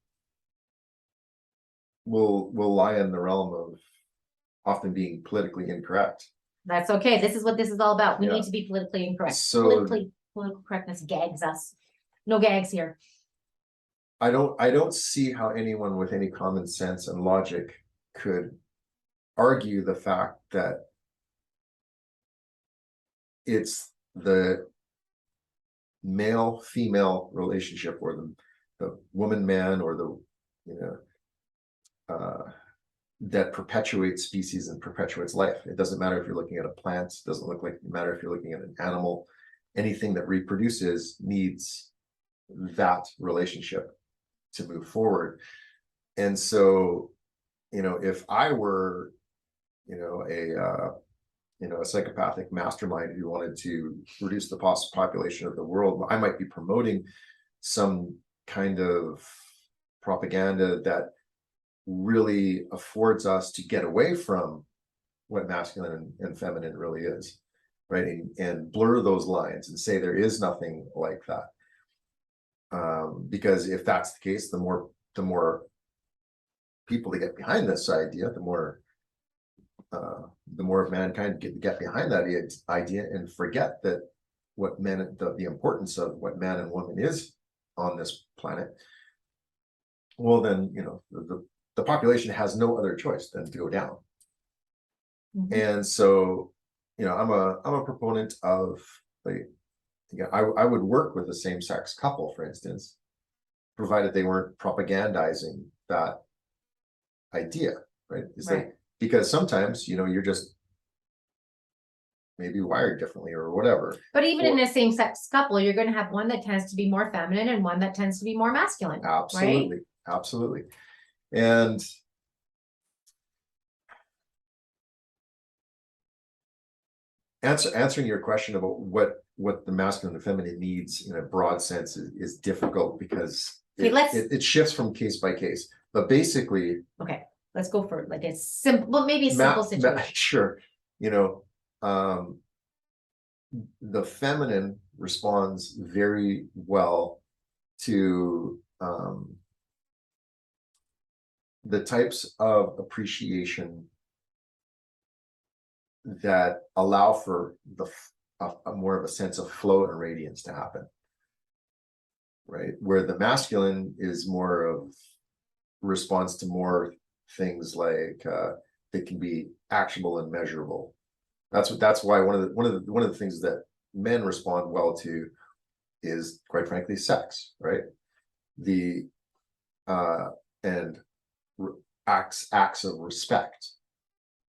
will lie in the realm of often being politically incorrect.
That's okay. This is what this is all about. We need to be politically incorrect.
So
political correctness gags us. No gags here.
I don't see how anyone with any common sense and logic could argue the fact that it's the male-female relationship, or the woman-man, or that perpetuates species and perpetuates life. It doesn't matter if you're looking at a plant, it doesn't matter if you're looking at an animal. Anything that reproduces needs that relationship to move forward. And so, if I were, a psychopathic mastermind who wanted to reduce the population of the world, I might be promoting some kind of propaganda that really affords us to get away from what masculine and feminine really is, right? And blur those lines and say there is nothing like that. Because if that's the case, the more people that get behind this idea, the more of mankind get behind that idea and forget that the importance of what man and woman is on this planet. Well, then the population has no other choice than to go down. Mm-hmm. And so, I'm a proponent of, like, I would work with a same-sex couple, for instance, provided they weren't propagandizing that idea, right? Because sometimes, you're just maybe wired differently or whatever.
But even in a same-sex couple, you're going to have one that tends to be more feminine and one that tends to be more masculine.
Absolutely, right? Absolutely. And answering your question about what the masculine and feminine needs in a broad sense is difficult, because it shifts from case by case. But basically,
okay, let's go for like a simple, well, maybe a simple situation.
Sure. The feminine responds very well to the types of appreciation that allow for a more of a sense of flow and radiance to happen, right? Where the masculine is more of response to more things like that can be actionable and measurable. That's why one of the things that men respond well to is, quite frankly, sex, right? And acts of respect,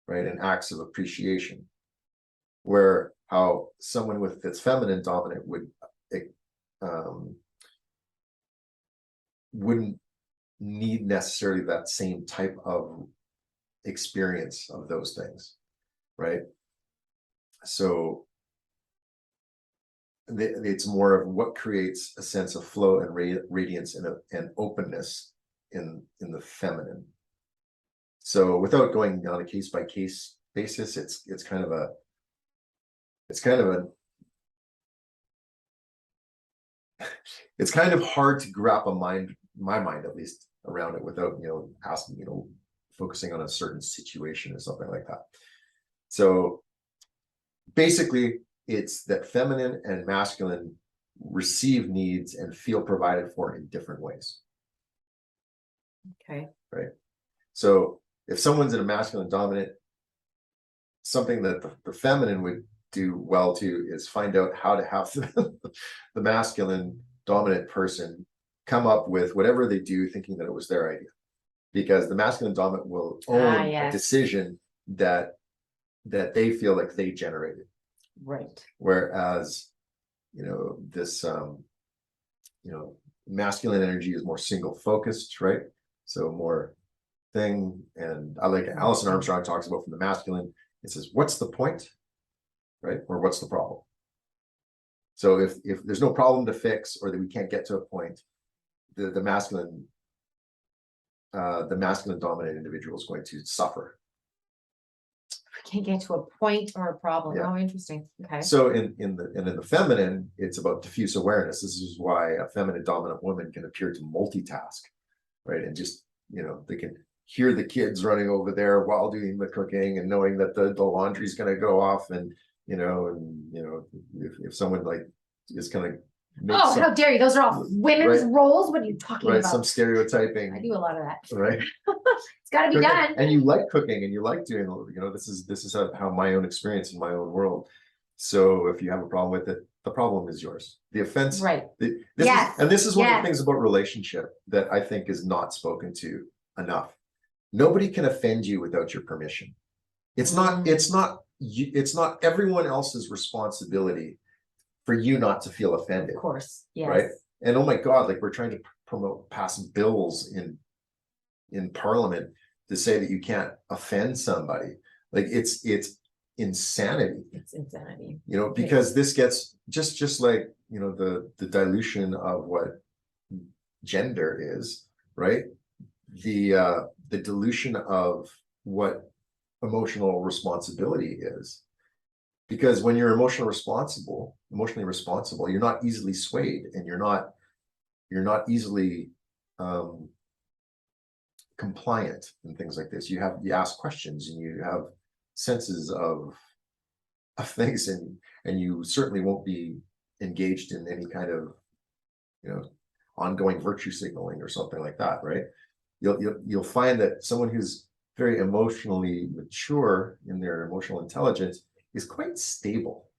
right? And acts of appreciation, where how someone with its feminine dominant wouldn't need necessarily that same type of experience of those things, right? So it's more of what creates a sense of flow and radiance and openness in the feminine. So without going on a case by case basis, it's kind of a it's kind of hard to wrap my mind at least around it without asking, focusing on a certain situation or something like that. So basically, it's that feminine and masculine receive needs and feel provided for in different ways.
Okay.
Right. So if someone's in a masculine dominant, something that the feminine would do well to is find out how to have the masculine dominant person come up with whatever they do thinking that it was their idea, because the masculine dominant will own a decision that they feel like they generated.
Right.
Whereas this masculine energy is more single focused, right? So more thing. And I like Alison Armstrong talks about from the masculine, it says, what's the point, right? Or what's the problem? So if there's no problem to fix, or that we can't get to a point, the masculine dominant individual is going to suffer.
We can't get to a point or a problem.
Yeah.
Oh, interesting. Okay.
So in the feminine, it's about diffuse awareness. This is why a feminine dominant woman can appear to multitask, right? And just, they can hear the kids running over there while doing the cooking and knowing that the laundry's going to go off, and if someone like is going to
how dare you? Those are all women's roles. What are you talking about?
Some stereotyping.
I do a lot of that.
Right.
It's got to be done.
And you like cooking, and you like doing, this is how my own experience in my own world. So if you have a problem with it, the problem is yours. The offense.
Right.
This is one of the things about relationship that I think is not spoken to enough. Nobody can offend you without your permission. It's not everyone else's responsibility for you not to feel offended.
Of course. Yes.
Right. And oh my God, like we're trying to pass bills in Parliament to say that you can't offend somebody. Like it's insanity. It's insanity. Because this gets just like, the dilution of what gender is, right? The dilution of what emotional responsibility is. Because when you're emotionally responsible, you're not easily swayed, and you're not easily compliant and things like this. You ask questions, and you have senses of things, and you certainly won't be engaged in any kind of ongoing virtue signaling or something like that, right? You'll find that someone who's very emotionally mature in their emotional intelligence is quite stable.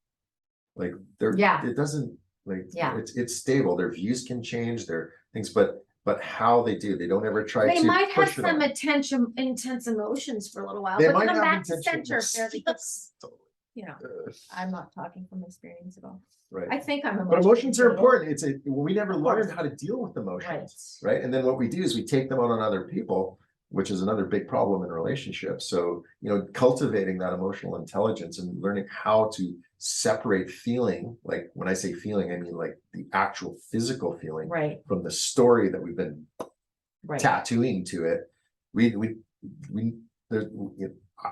Like it doesn't it's stable. Their views can change, their things, but how they don't ever try to.
They might have some intense emotions for a little while, but come back to center fairly quickly. I'm not talking from experience at all.
Right.
I think I'm
emotional. But emotions are important. We never learned how to deal with emotions, right? And then what we do is we take them out on other people, which is another big problem in relationships. So, cultivating that emotional intelligence and learning how to separate feeling, like when I say feeling, I mean like the actual physical feeling, from the story that we've been tattooing to it.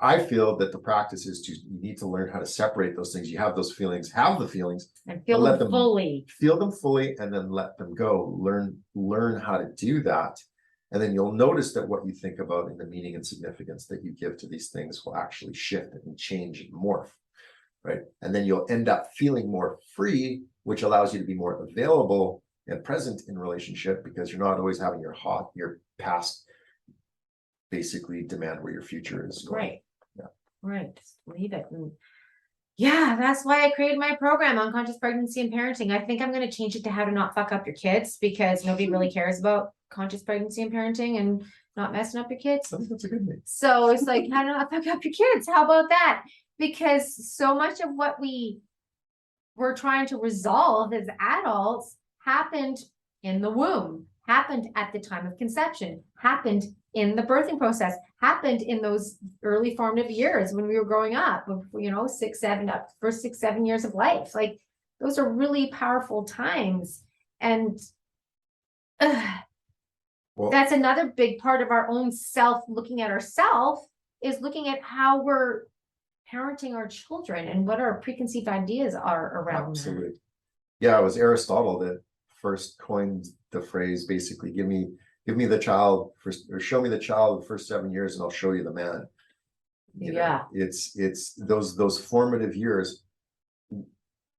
I feel that the practice is you need to learn how to separate those things. You have those feelings, have the feelings,
and feel them fully.
Feel them fully, and then let them go. Learn how to do that. And then you'll notice that what you think about in the meaning and significance that you give to these things will actually shift and change and morph, right? And then you'll end up feeling more free, which allows you to be more available and present in relationship, because you're not always having your past basically demand where your future is going.
Right. Yeah. Right. Just leave it. And that's why I created my program, Unconscious Pregnancy and Parenting. I think I'm going to change it to how to not fuck up your kids, because nobody really cares about conscious pregnancy and parenting and not messing up your kids.
I think that's a good name.
So it's like, how to not fuck up your kids. How about that? Because so much of what we're trying to resolve as adults happened in the womb, happened at the time of conception, happened in the birthing process, happened in those early formative years when we were growing up, 6, 7 years of life. Like those are really powerful times. And
Well,
that's another big part of our own self, looking at ourselves, is looking at how we're parenting our children and what our preconceived ideas are around that.
absolutely. Yeah, it was Aristotle that first coined the phrase, basically, give me the child first, or show me the child the first 7 years and I'll show you the man. You know,
Yeah.
it's those formative years.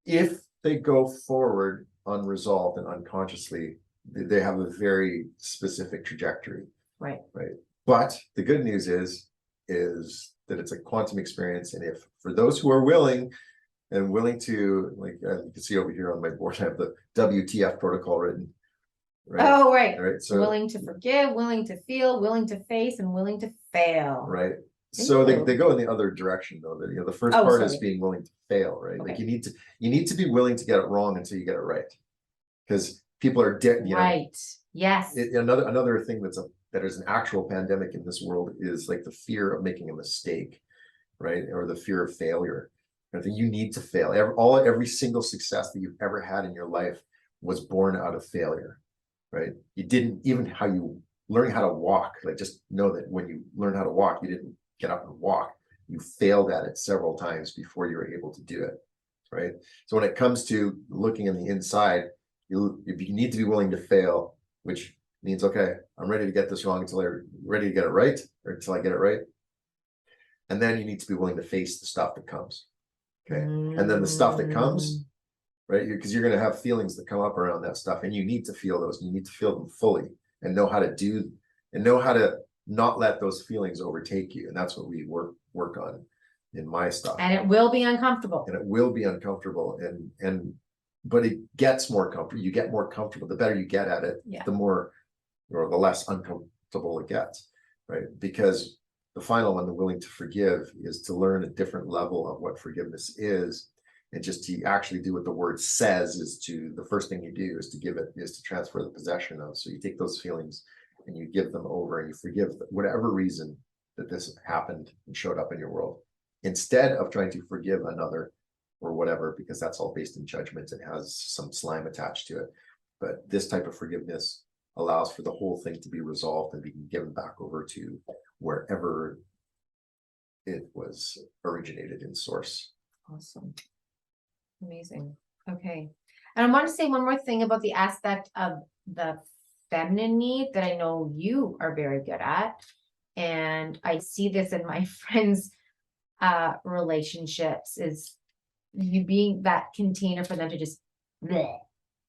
If they go forward unresolved and unconsciously, they have a very specific trajectory.
Right.
Right. But the good news is that it's a quantum experience. And if for those who are willing to, like, you can see over here on my board, I have the WTF protocol written. Right.
Oh, right.
Right. So
willing to forgive, willing to feel, willing to face, and willing to fail.
right. So they go in the other direction though. That, the first part is being willing to fail, right?
Okay.
Like you need to be willing to get it wrong until you get it right. Because people are dead,
right. Yes.
Another thing that is an actual pandemic in this world is like the fear of making a mistake, right? Or the fear of failure. I think you need to fail. Every single success that you've ever had in your life was born out of failure, right? You didn't, even how you learn how to walk, like just know that when you learn how to walk, you didn't get up and walk. You failed at it several times before you were able to do it, right? So when it comes to looking in the inside, you need to be willing to fail, which means, okay, I'm ready to get this wrong until I'm ready to get it right, or until I get it right. And then you need to be willing to face the stuff that comes. Okay. And then the stuff that comes, right? Because you're going to have feelings that come up around that stuff, and you need to feel those. You need to feel them fully and know how to not let those feelings overtake you. And that's what we work on in my stuff.
And it will be uncomfortable.
And it will be uncomfortable. But it gets more comfortable. You get more comfortable. The better you get at it, the more, or the less uncomfortable it gets, right? Because the final one, the willing to forgive, is to learn a different level of what forgiveness is. And just to actually do what the word says the first thing you do is to transfer the possession of. So you take those feelings and you give them over and you forgive whatever reason that this happened and showed up in your world, instead of trying to forgive another or whatever, because that's all based in judgment and has some slime attached to it. But this type of forgiveness allows for the whole thing to be resolved and be given back over to wherever it was originated in source.
Awesome. Amazing. Okay. And I want to say one more thing about the aspect of the feminine need that I know you are very good at. And I see this in my friends' relationships, is you being that container for them to just bleh,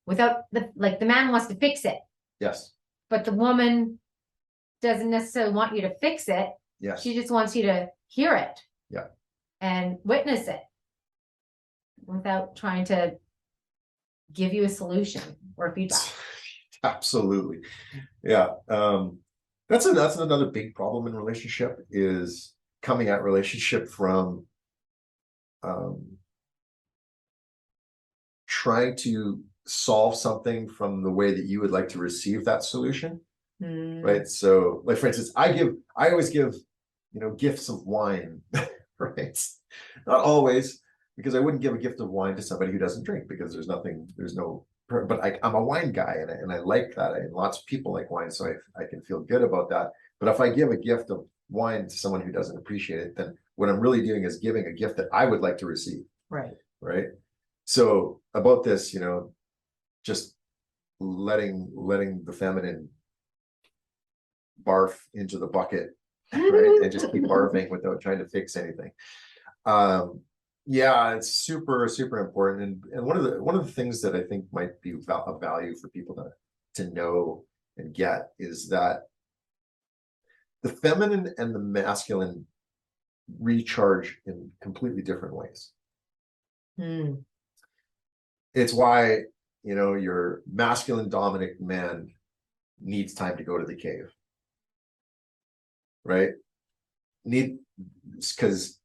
without the man wants to fix it.
Yes.
But the woman doesn't necessarily want you to fix it.
Yes.
She just wants you to hear it.
Yeah.
And witness it without trying to give you a solution or feedback.
Absolutely. Yeah. That's another big problem in relationship, is coming at relationship from trying to solve something from the way that you would like to receive that solution. Right. So, like, for instance, I always give, gifts of wine, right? Not always, because I wouldn't give a gift of wine to somebody who doesn't drink, because but I'm a wine guy, and I like that. And lots of people like wine, so I can feel good about that. But if I give a gift of wine to someone who doesn't appreciate it, then what I'm really doing is giving a gift that I would like to receive.
Right.
Right. So about this, just letting the feminine barf into the bucket, right? And just keep barfing without trying to fix anything. Yeah, it's super, super important. And one of the things that I think might be of value for people to know and get is that the feminine and the masculine recharge in completely different ways. It's why, your masculine dominant man needs time to go to the cave, right? Because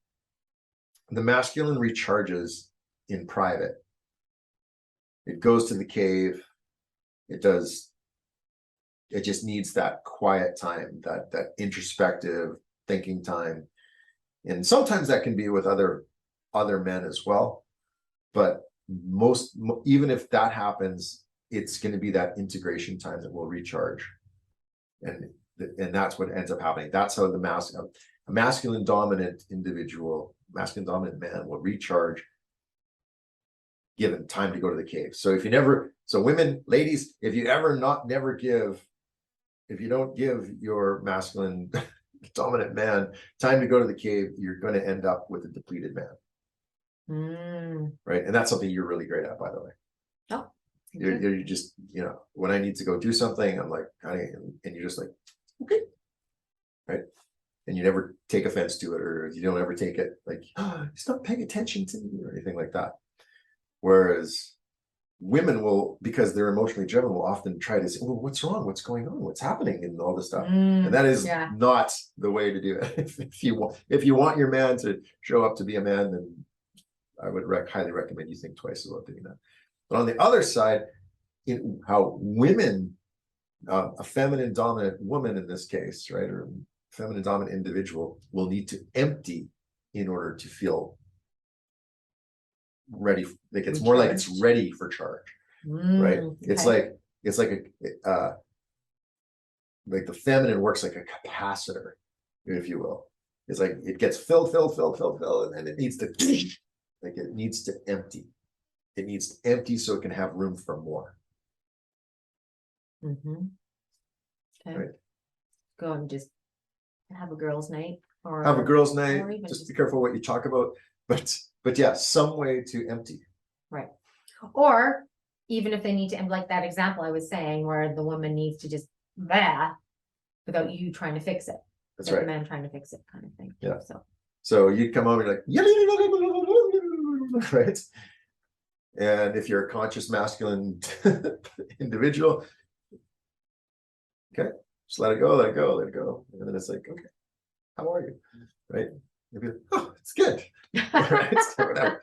the masculine recharges in private. It goes to the cave. It just needs that quiet time, that introspective thinking time. And sometimes that can be with other men as well. But even if that happens, it's going to be that integration time that will recharge. And that's what ends up happening. That's how a masculine dominant man will recharge given time to go to the cave. So women, ladies, if you don't give your masculine dominant man time to go to the cave, you're going to end up with a depleted man. Right. And that's something you're really great at, by the way.
Oh,
you're just, when I need to go do something, I'm like, honey, and you're just like, okay. Right. And you never take offense to it, or you don't ever take it like, oh, he's not paying attention to me or anything like that. Whereas women will, because they're emotionally driven, will often try to say, well, what's wrong? What's going on? What's happening? And all this stuff. And that is not the way to do it. If you want your man to show up to be a man, then I would highly recommend you think twice about doing that. But on the other side, how women, a feminine dominant woman in this case, right, or feminine dominant individual will need to empty in order to feel ready. Like it's more like it's ready for charge, right? It's like like the feminine works like a capacitor, if you will. It's like it gets filled, and then it needs to like it needs to empty. It needs to empty so it can have room for more.
Okay. Right. Go and just have a girls' night, or
have a girls' night. Just be careful what you talk about, but yeah, some way to empty.
Right. Or even if they need to, like that example I was saying, where the woman needs to just bath without you trying to fix it.
That's right.
The man trying to fix it, kind of thing.
Yeah. So you'd come home and you're like, right? And if you're a conscious masculine individual, okay, just let it go. And then it's like, okay, how are you? Right? Maybe, oh, it's good. Right? Whatever.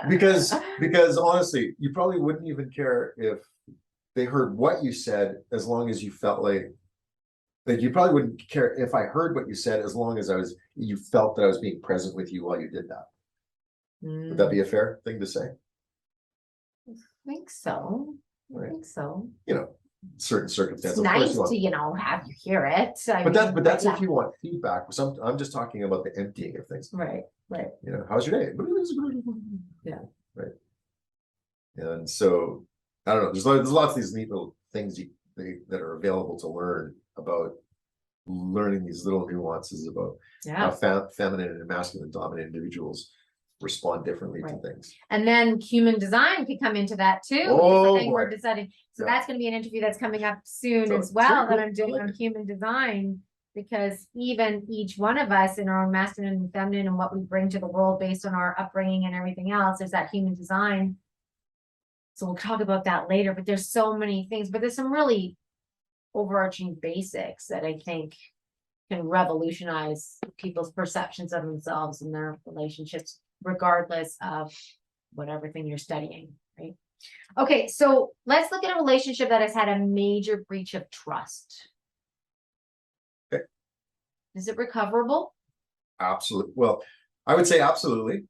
Because honestly, you probably wouldn't even care if they heard what you said, as long as you felt like you probably wouldn't care if I heard what you said, as long as you felt that I was being present with you while you did that. Would that be a fair thing to say?
I think so. Right. I think so.
Certain circumstances.
It's nice to have you hear it.
But that's if you want feedback. I'm just talking about the emptying of things.
Right.
How's your day?
Yeah.
Right. And so I don't know. There's lots of these neat little things that are available to learn about learning these little nuances about how feminine and masculine dominant individuals respond differently to things.
And then human design could come into that too.
Oh,
thing we're deciding. So that's going to be an interview that's coming up soon as well, that I'm doing on human design, because even each one of us in our own masculine and feminine and what we bring to the world based on our upbringing and everything else is that human design. So we'll talk about that later, but there's so many things, but there's some really overarching basics that I think can revolutionize people's perceptions of themselves and their relationships, regardless of whatever thing you're studying, right? Okay, so let's look at a relationship that has had a major breach of trust.
Okay.
Is it recoverable?
Absolutely. Well, I would say absolutely,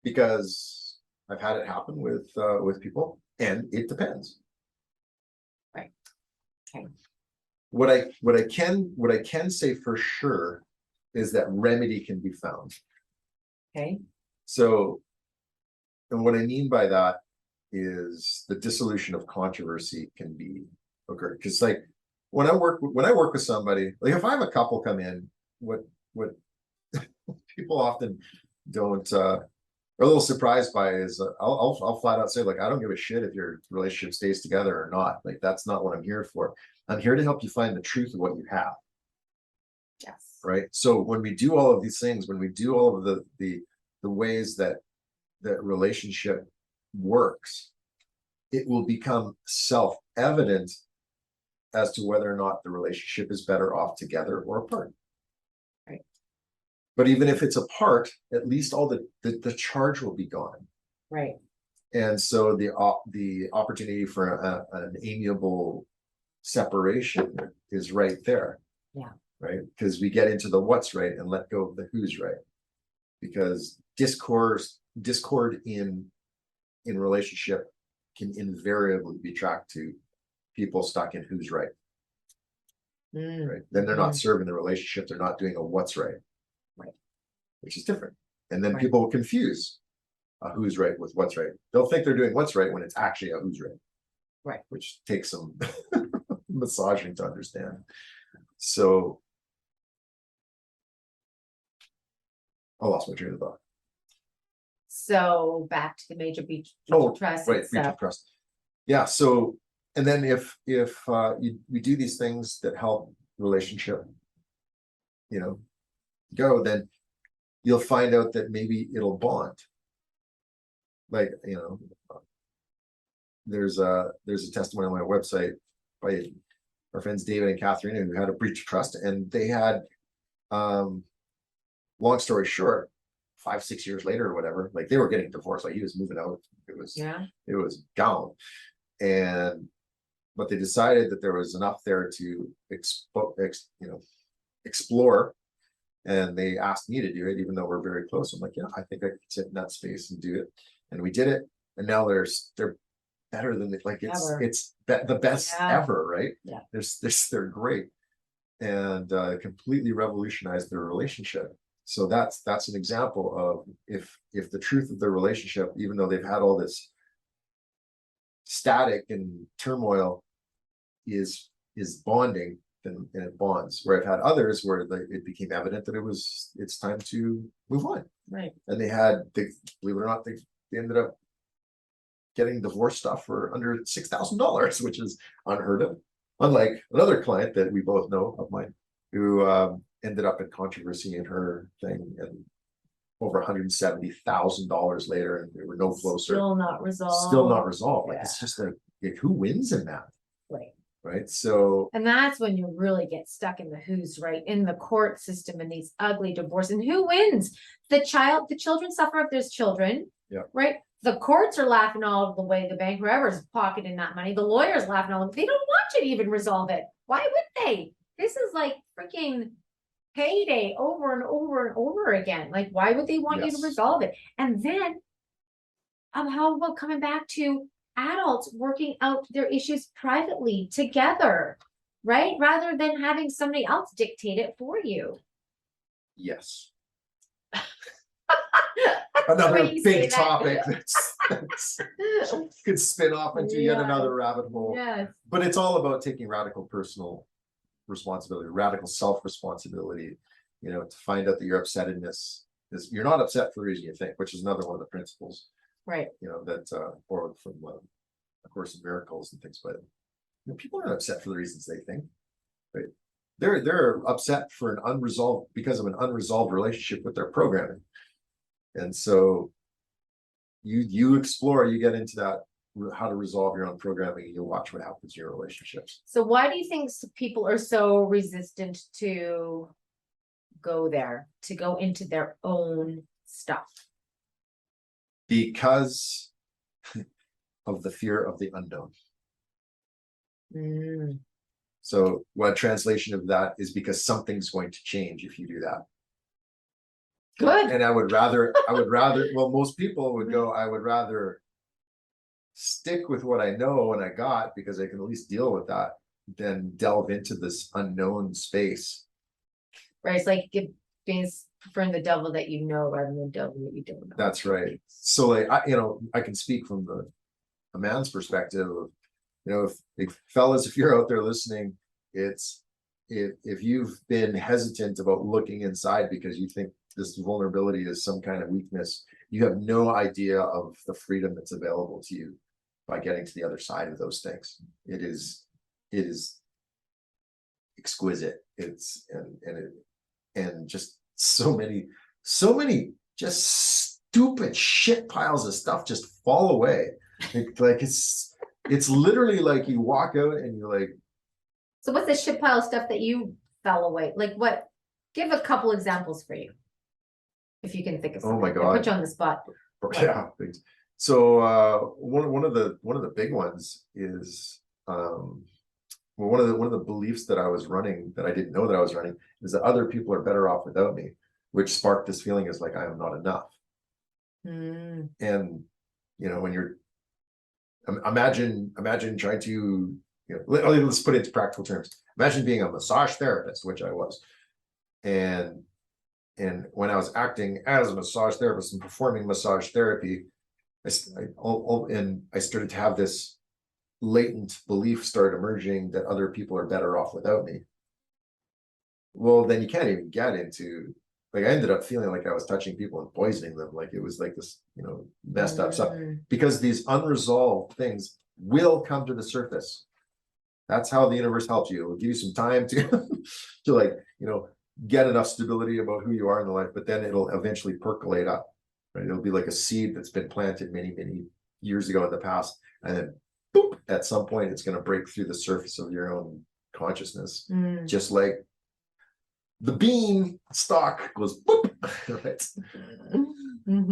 because I've had it happen with people, and it depends.
Right. Okay.
What I can say for sure is that remedy can be found.
Okay.
So, and what I mean by that is the dissolution of controversy can be occurred. Because like when I work with somebody, like if I have a couple come in, what people often don't are a little surprised by is I'll flat out say, like, I don't give a shit if your relationship stays together or not. Like, that's not what I'm here for. I'm here to help you find the truth of what you have.
Yes.
Right. So when we do all of these things, when we do all of the ways that relationship works, it will become self-evident as to whether or not the relationship is better off together or apart.
Right.
But even if it's apart, at least all the charge will be gone.
Right.
And so the opportunity for an amiable separation is right there.
Yeah.
Right. Because we get into the what's right and let go of the who's right. Because discourse, discord in relationship can invariably be tracked to people stuck in who's right. Right. Then they're not serving the relationship. They're not doing a what's right.
Right.
Which is different. And then
Right.
people will confuse who's right with what's right. They'll think they're doing what's right when it's actually a who's right.
Right.
Which takes some massaging to understand. So I lost my train of thought.
So back to the major breach of trust.
Right, breach of trust. Yeah. So, and then if you do these things that help relationship, go, then you'll find out that maybe it'll bond. Like, there's a testimony on my website by our friends David and Catherine who had a breach of trust, and they had, long story short, 5-6 years later or whatever, like they were getting divorced, like he was moving out. It was gone. But they decided that there was enough there to explore, and they asked me to do it, even though we're very close. I'm like, yeah, I think I could sit in that space and do it, and we did it. And now they're better than it's the best ever, right?
Yeah,
they're great, and completely revolutionized their relationship. So that's an example of if the truth of their relationship, even though they've had all this static and turmoil, is bonding, then it bonds. Where I've had others where it became evident that it's time to move on.
Right.
And they believe it or not, they ended up getting divorce stuff for under $6,000, which is unheard of. Unlike another client that we both know of mine, who ended up in controversy in her thing, and over $170,000 later, and they were no closer.
Still not resolved.
Like, it's just like who wins in that?
Right.
Right. So,
and that's when you really get stuck in the who's right in the court system and these ugly divorces. And who wins? The children suffer if there's children.
Yeah.
Right. The courts are laughing all the way. The bank, whoever's pocketing that money, the lawyers laughing all. They don't want you to even resolve it. Why would they? This is like freaking payday over and over and over again. Like, why would they want you to resolve it? And then, how about coming back to adults working out their issues privately together, right? Rather than having somebody else dictate it for you.
Yes. Another big topic that's could spin off into yet another rabbit hole.
Yes.
But it's all about taking radical personal responsibility, radical self-responsibility, to find out that your upsettedness is, you're not upset for the reason you think, which is another one of the principles.
Right.
That borrowed from A Course in Miracles and things, but people aren't upset for the reasons they think. Right? They're upset because of an unresolved relationship with their programming. And so you explore, you get into that, how to resolve your own programming, and you'll watch what happens in your relationships.
So why do you think people are so resistant to go there, to go into their own stuff?
Because of the fear of the unknown. So what translation of that is, because something's going to change if you do that.
Good.
And I would rather, well, most people would go, I would rather stick with what I know and I got, because I can at least deal with that, than delve into this unknown space.
Right. It's like preferring the devil that you know rather than the devil that you don't know.
That's right. So I can speak from a man's perspective of, if fellas, if you're out there listening, it's if you've been hesitant about looking inside because you think this vulnerability is some kind of weakness, you have no idea of the freedom that's available to you by getting to the other side of those things. It is exquisite. It's and just so many just stupid shit piles of stuff just fall away. Like it's literally like you walk out and you're like.
So what's the shit pile of stuff that you fell away? Like what? Give a couple examples for you, if you can think of something.
Oh my God.
I'll put you on the spot.
Yeah. So one of the big ones is one of the beliefs that I was running, that I didn't know that I was running, is that other people are better off without me, which sparked this feeling is like I am not enough. And when you're imagine trying to let's put it into practical terms. Imagine being a massage therapist, which I was, and when I was acting as a massage therapist and performing massage therapy, I started to have this latent belief start emerging that other people are better off without me. Well, then you can't even get into, like, I ended up feeling like I was touching people and poisoning them. Like it was like this, messed up stuff, because these unresolved things will come to the surface. That's how the universe helps you. It will give you some time to to get enough stability about who you are in the life, but then it'll eventually percolate up. Right? It'll be like a seed that's been planted many, many years ago in the past, and then boop, at some point it's going to break through the surface of your own consciousness, just like the bean stalk goes boop, right?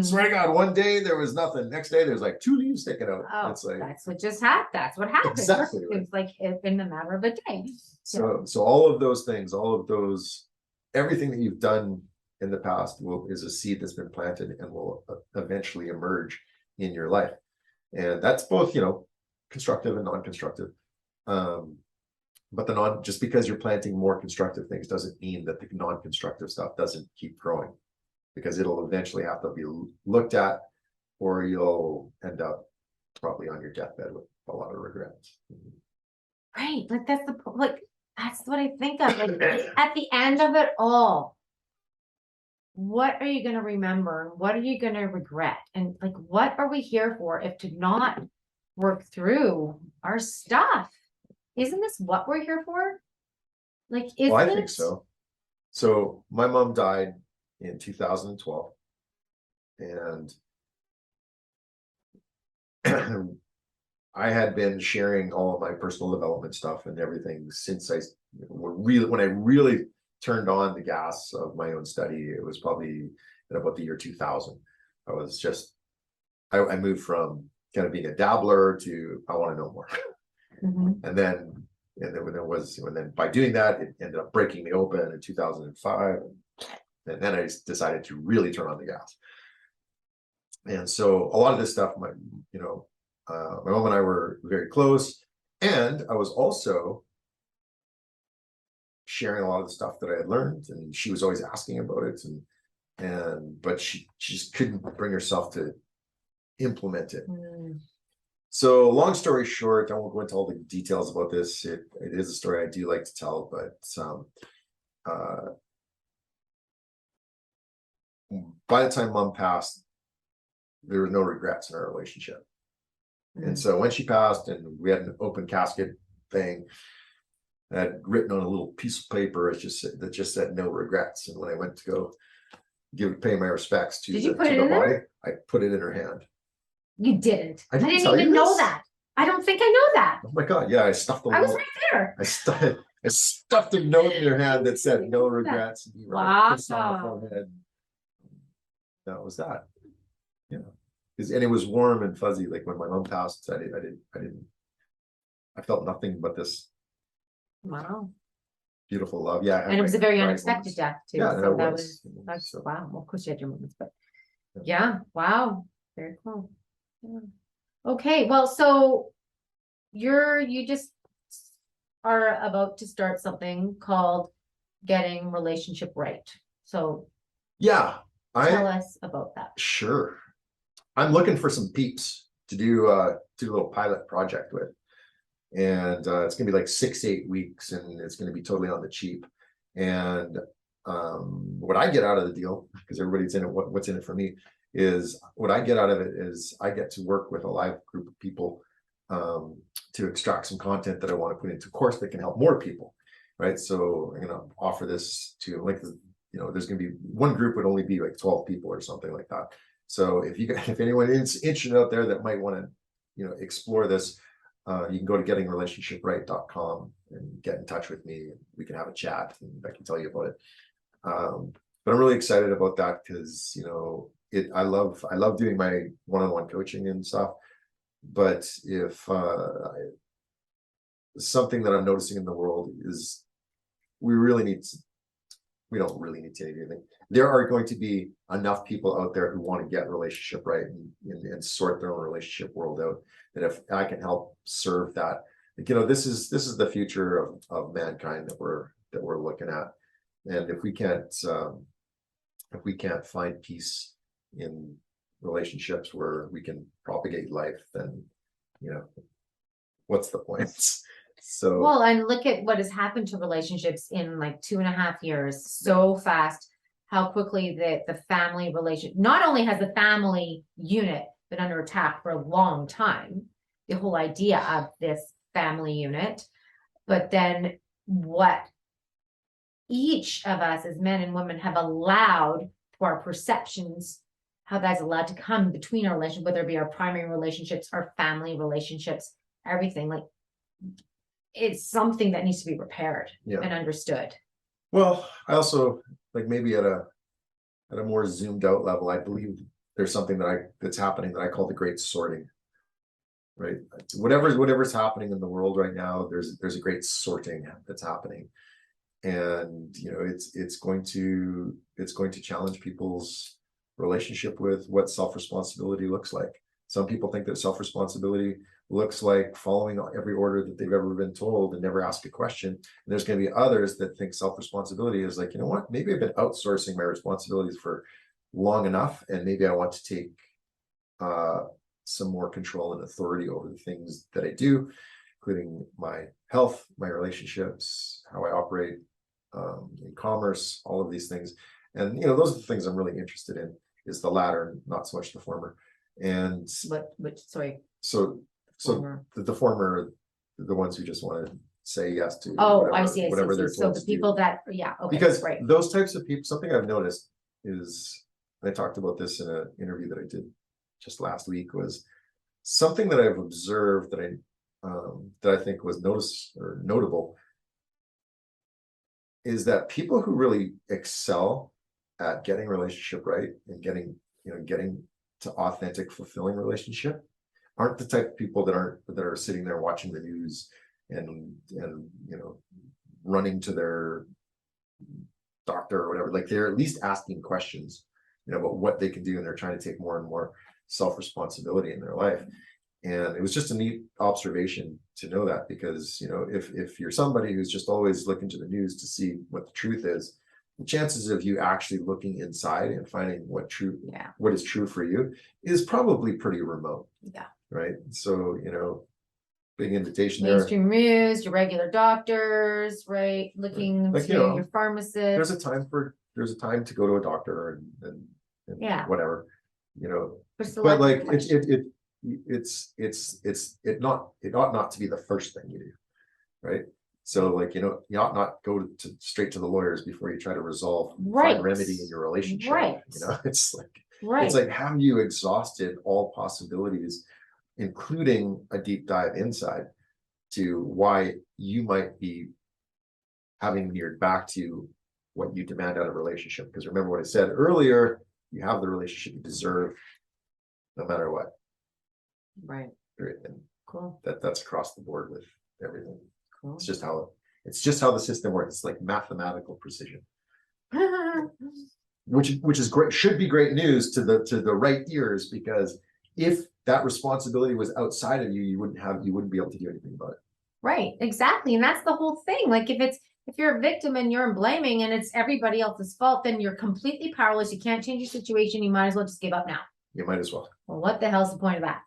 Swear to God, one day there was nothing. Next day there's like 2 leaves sticking out.
Oh,
it's like
that's what just happened. That's what happened.
Exactly. Right?
It's like in the matter of a day.
So all of those things, everything that you've done in the past is a seed that's been planted and will eventually emerge in your life. And that's both, constructive and non-constructive. But just because you're planting more constructive things doesn't mean that the non-constructive stuff doesn't keep growing, because it'll eventually have to be looked at, or you'll end up probably on your deathbed with a lot of regrets.
Right. Like that's what I think of. Like at the end of it all, what are you going to remember? What are you going to regret? And like, what are we here for if to not work through our stuff? Isn't this what we're here for? Like,
well, I think so. So my mom died in 2012, and I had been sharing all of my personal development stuff and everything since when I really turned on the gas of my own study. It was probably in about the year 2000. I moved from kind of being a dabbler to I want to know more. And then by doing that, it ended up breaking me open in 2005. And then I decided to really turn on the gas. And so a lot of this stuff, my mom and I were very close, and I was also sharing a lot of the stuff that I had learned, and she was always asking about it, but she just couldn't bring herself to implement it. So long story short, I won't go into all the details about this. It is a story I do like to tell, but by the time Mom passed, there were no regrets in our relationship. And so when she passed, and we had an open casket thing, I had written on a little piece of paper that just said no regrets. And when I went to go pay my respects to the body, I put it in her hand.
You didn't.
I
didn't even know that. I don't think I know that.
Oh my God! Yeah, I stuffed.
I was right there.
I stuffed a note in her hand that said no regrets.
Wow.
That was that. Yeah. And it was warm and fuzzy. Like when my mom passed, I felt nothing but this beautiful love. Yeah.
And it was a very unexpected death too.
Yeah,
so that's wow. Well, of course you had your moments, but yeah. Wow. Very cool. Yeah. Okay. Well, so you just are about to start something called Getting Relationship Right. So
yeah.
Tell us about that.
Sure. I'm looking for some peeps to do a little pilot project with. And it's going to be like 6 to 8 weeks, and it's going to be totally on the cheap. And what I get out of the deal, because everybody's in it, what's in it for me, is what I get out of it is I get to work with a live group of people to extract some content that I want to put into a course that can help more people. Right. So I'm going to offer this to there's going to be one group would only be like 12 people or something like that. So if anyone is interested out there that might want to, explore this, you can go to gettingrelationshipright.com and get in touch with me. We can have a chat and I can tell you about it. But I'm really excited about that because, I love doing my one-on-one coaching and stuff. But if something that I'm noticing in the world is we really need we don't really need to change anything. There are going to be enough people out there who want to get relationship right and sort their own relationship world out. That if I can help serve that, this is the future of mankind that we're looking at. And if we can't find peace in relationships where we can propagate life, then what's the point? So
well, and look at what has happened to relationships in like 2.5 years, so fast, how quickly the family relation, not only has the family unit been under attack for a long time, the whole idea of this family unit, but then what each of us as men and women have allowed to our perceptions, how that's allowed to come between our relationship, whether it be our primary relationships, our family relationships, everything, like it's something that needs to be repaired and understood.
Well, I also like maybe at a more zoomed out level, I believe there's something that's happening that I call the great sorting. Right. Whatever's happening in the world right now, there's a great sorting that's happening. And it's going to challenge people's relationship with what self-responsibility looks like. Some people think that self-responsibility looks like following every order that they've ever been told and never ask a question. And there's going to be others that think self-responsibility is like, what, maybe I've been outsourcing my responsibilities for long enough, and maybe I want to take some more control and authority over the things that I do, including my health, my relationships, how I operate in commerce, all of these things. And those are the things I'm really interested in, is the latter, not so much the former. And
sorry.
So the former, the ones who just want to say yes to
whatever, I see.
Whatever they're told.
So the people that, okay,
because
right.
Those types of people, something I've noticed is, I talked about this in an interview that I did just last week, was something that I've observed that I think was notable is that people who really excel at getting relationship right and getting to authentic, fulfilling relationship aren't the type of people that are sitting there watching the news and running to their doctor or whatever. Like, they're at least asking questions about what they can do, and they're trying to take more and more self-responsibility in their life. And it was just a neat observation to know that, because if you're somebody who's just always looking to the news to see what the truth is, the chances of you actually looking inside and finding what is true for you is probably pretty remote. Right. So big invitation there.
Mainstream news, your regular doctors, right? Looking to your pharmacist.
There's a time to go to a doctor and whatever, but like it ought not to be the first thing you do, right? So like, you ought not go straight to the lawyers before you try to find remedy in your relationship.
Right.
It's like, have you exhausted all possibilities, including a deep dive inside to why you might be having veered back to what you demand out of a relationship? Because remember what I said earlier, you have the relationship you deserve no matter what.
Right.
And
cool.
That's across the board with everything.
Cool.
It's just how the system works. It's like mathematical precision. which is great, should be great news to the right ears, because if that responsibility was outside of you, you wouldn't be able to do anything about it.
Right, exactly. And that's the whole thing. Like, if you're a victim and you're blaming and it's everybody else's fault, then you're completely powerless. You can't change your situation. You might as well just give up now.
You might as well.
Well, what the hell's the point of that?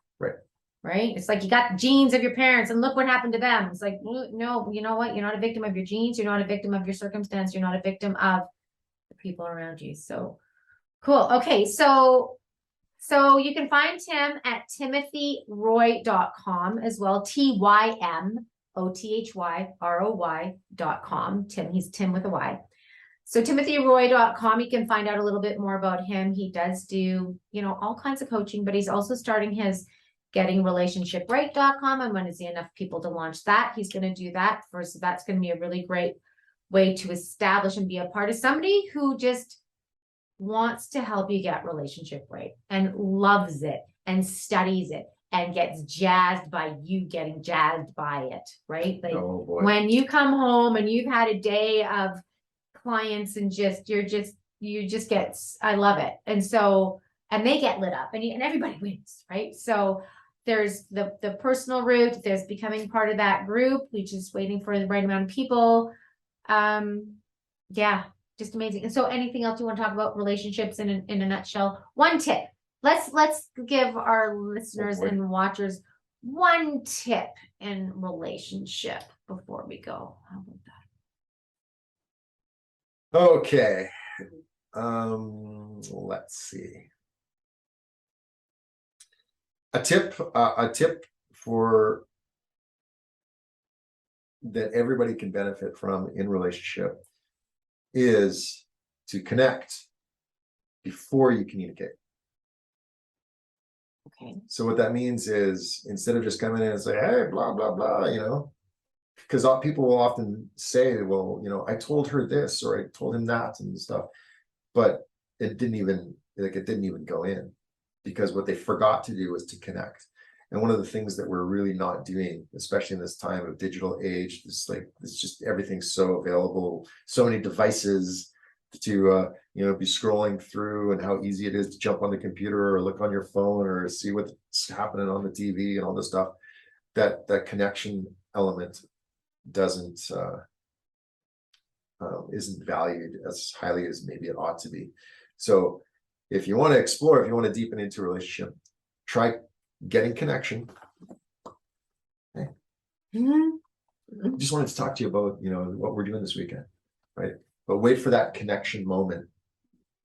Right.
It's like, you got the genes of your parents and look what happened to them. It's like, no, you know what? You're not a victim of your genes. You're not a victim of your circumstance. You're not a victim of the people around you. So cool. Okay. So you can find Tim at tymothyroy.com as well. TYMOTHYROY.com. Tim, he's Tim with a Y. So tymothyroy.com, you can find out a little bit more about him. He does do, all kinds of coaching, but he's also starting his gettingrelationshipright.com. And when is he enough people to launch that, he's going to do that first. So that's going to be a really great way to establish and be a part of somebody who just wants to help you get relationship right and loves it and studies it and gets jazzed by you getting jazzed by it, right? Like, when you come home and you've had a day of clients and you just get, I love it. And so, and they get lit up and everybody wins, right? So there's the personal route, there's becoming part of that group, we just waiting for the right amount of people. Yeah, just amazing. And so anything else you want to talk about relationships in a nutshell? One tip. Let's give our listeners and watchers one tip in relationship before we go. How about that?
Okay. Let's see. A tip for that everybody can benefit from in relationship is to connect before you communicate.
Okay.
So what that means is instead of just coming in and say, hey, blah, blah, blah, because people will often say, well, I told her this or I told him that and stuff, but it didn't even go in, because what they forgot to do was to connect. And one of the things that we're really not doing, especially in this time of digital age, it's just everything's so available, so many devices to be scrolling through, and how easy it is to jump on the computer or look on your phone or see what's happening on the TV and all this stuff. That connection element isn't valued as highly as maybe it ought to be. So if you want to explore, if you want to deepen into a relationship, try getting connection. Okay. Just wanted to talk to you about what we're doing this weekend, right? But wait for that connection moment,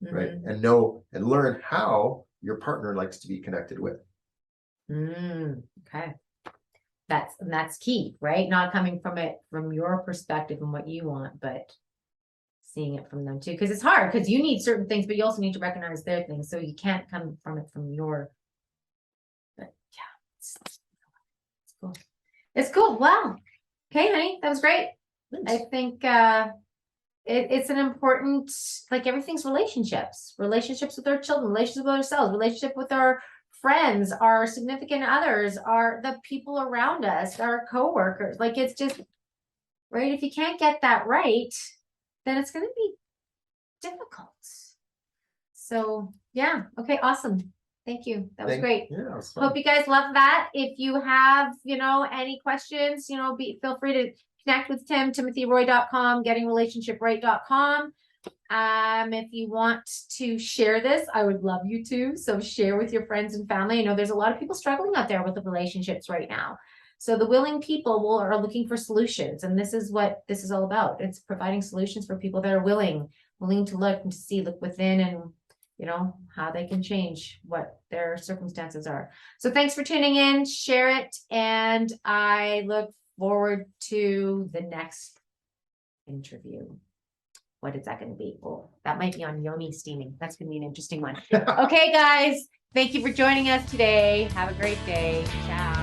right? And know and learn how your partner likes to be connected with.
Okay. That's key, right? Not coming from your perspective and what you want, but seeing it from them too. Because it's hard, because you need certain things, but you also need to recognize their things. So you can't come from it from your, but yeah, it's cool. It's cool. Wow. Okay, honey, that was great. Thanks. I think it's an important, like everything's relationships with our children, relationships with ourselves, relationship with our friends, our significant others, are the people around us, our coworkers. Like, it's just right. If you can't get that right, then it's going to be difficult. So yeah. Okay. Awesome. Thank you. That was great.
Yeah,
hope you guys love that. If you have, any questions, feel free to connect with Tim, timothyroy.com, gettingrelationshipright.com. If you want to share this, I would love you to. So share with your friends and family. I know there's a lot of people struggling out there with the relationships right now. So the willing people are looking for solutions. And this is what this is all about. It's providing solutions for people that are willing to look and to look within and how they can change what their circumstances are. So thanks for tuning in, share it. And I look forward to the next interview. What is that going to be? Oh, that might be on yoni steaming. That's going to be an interesting one. Okay, guys, thank you for joining us today. Have a great day. Ciao.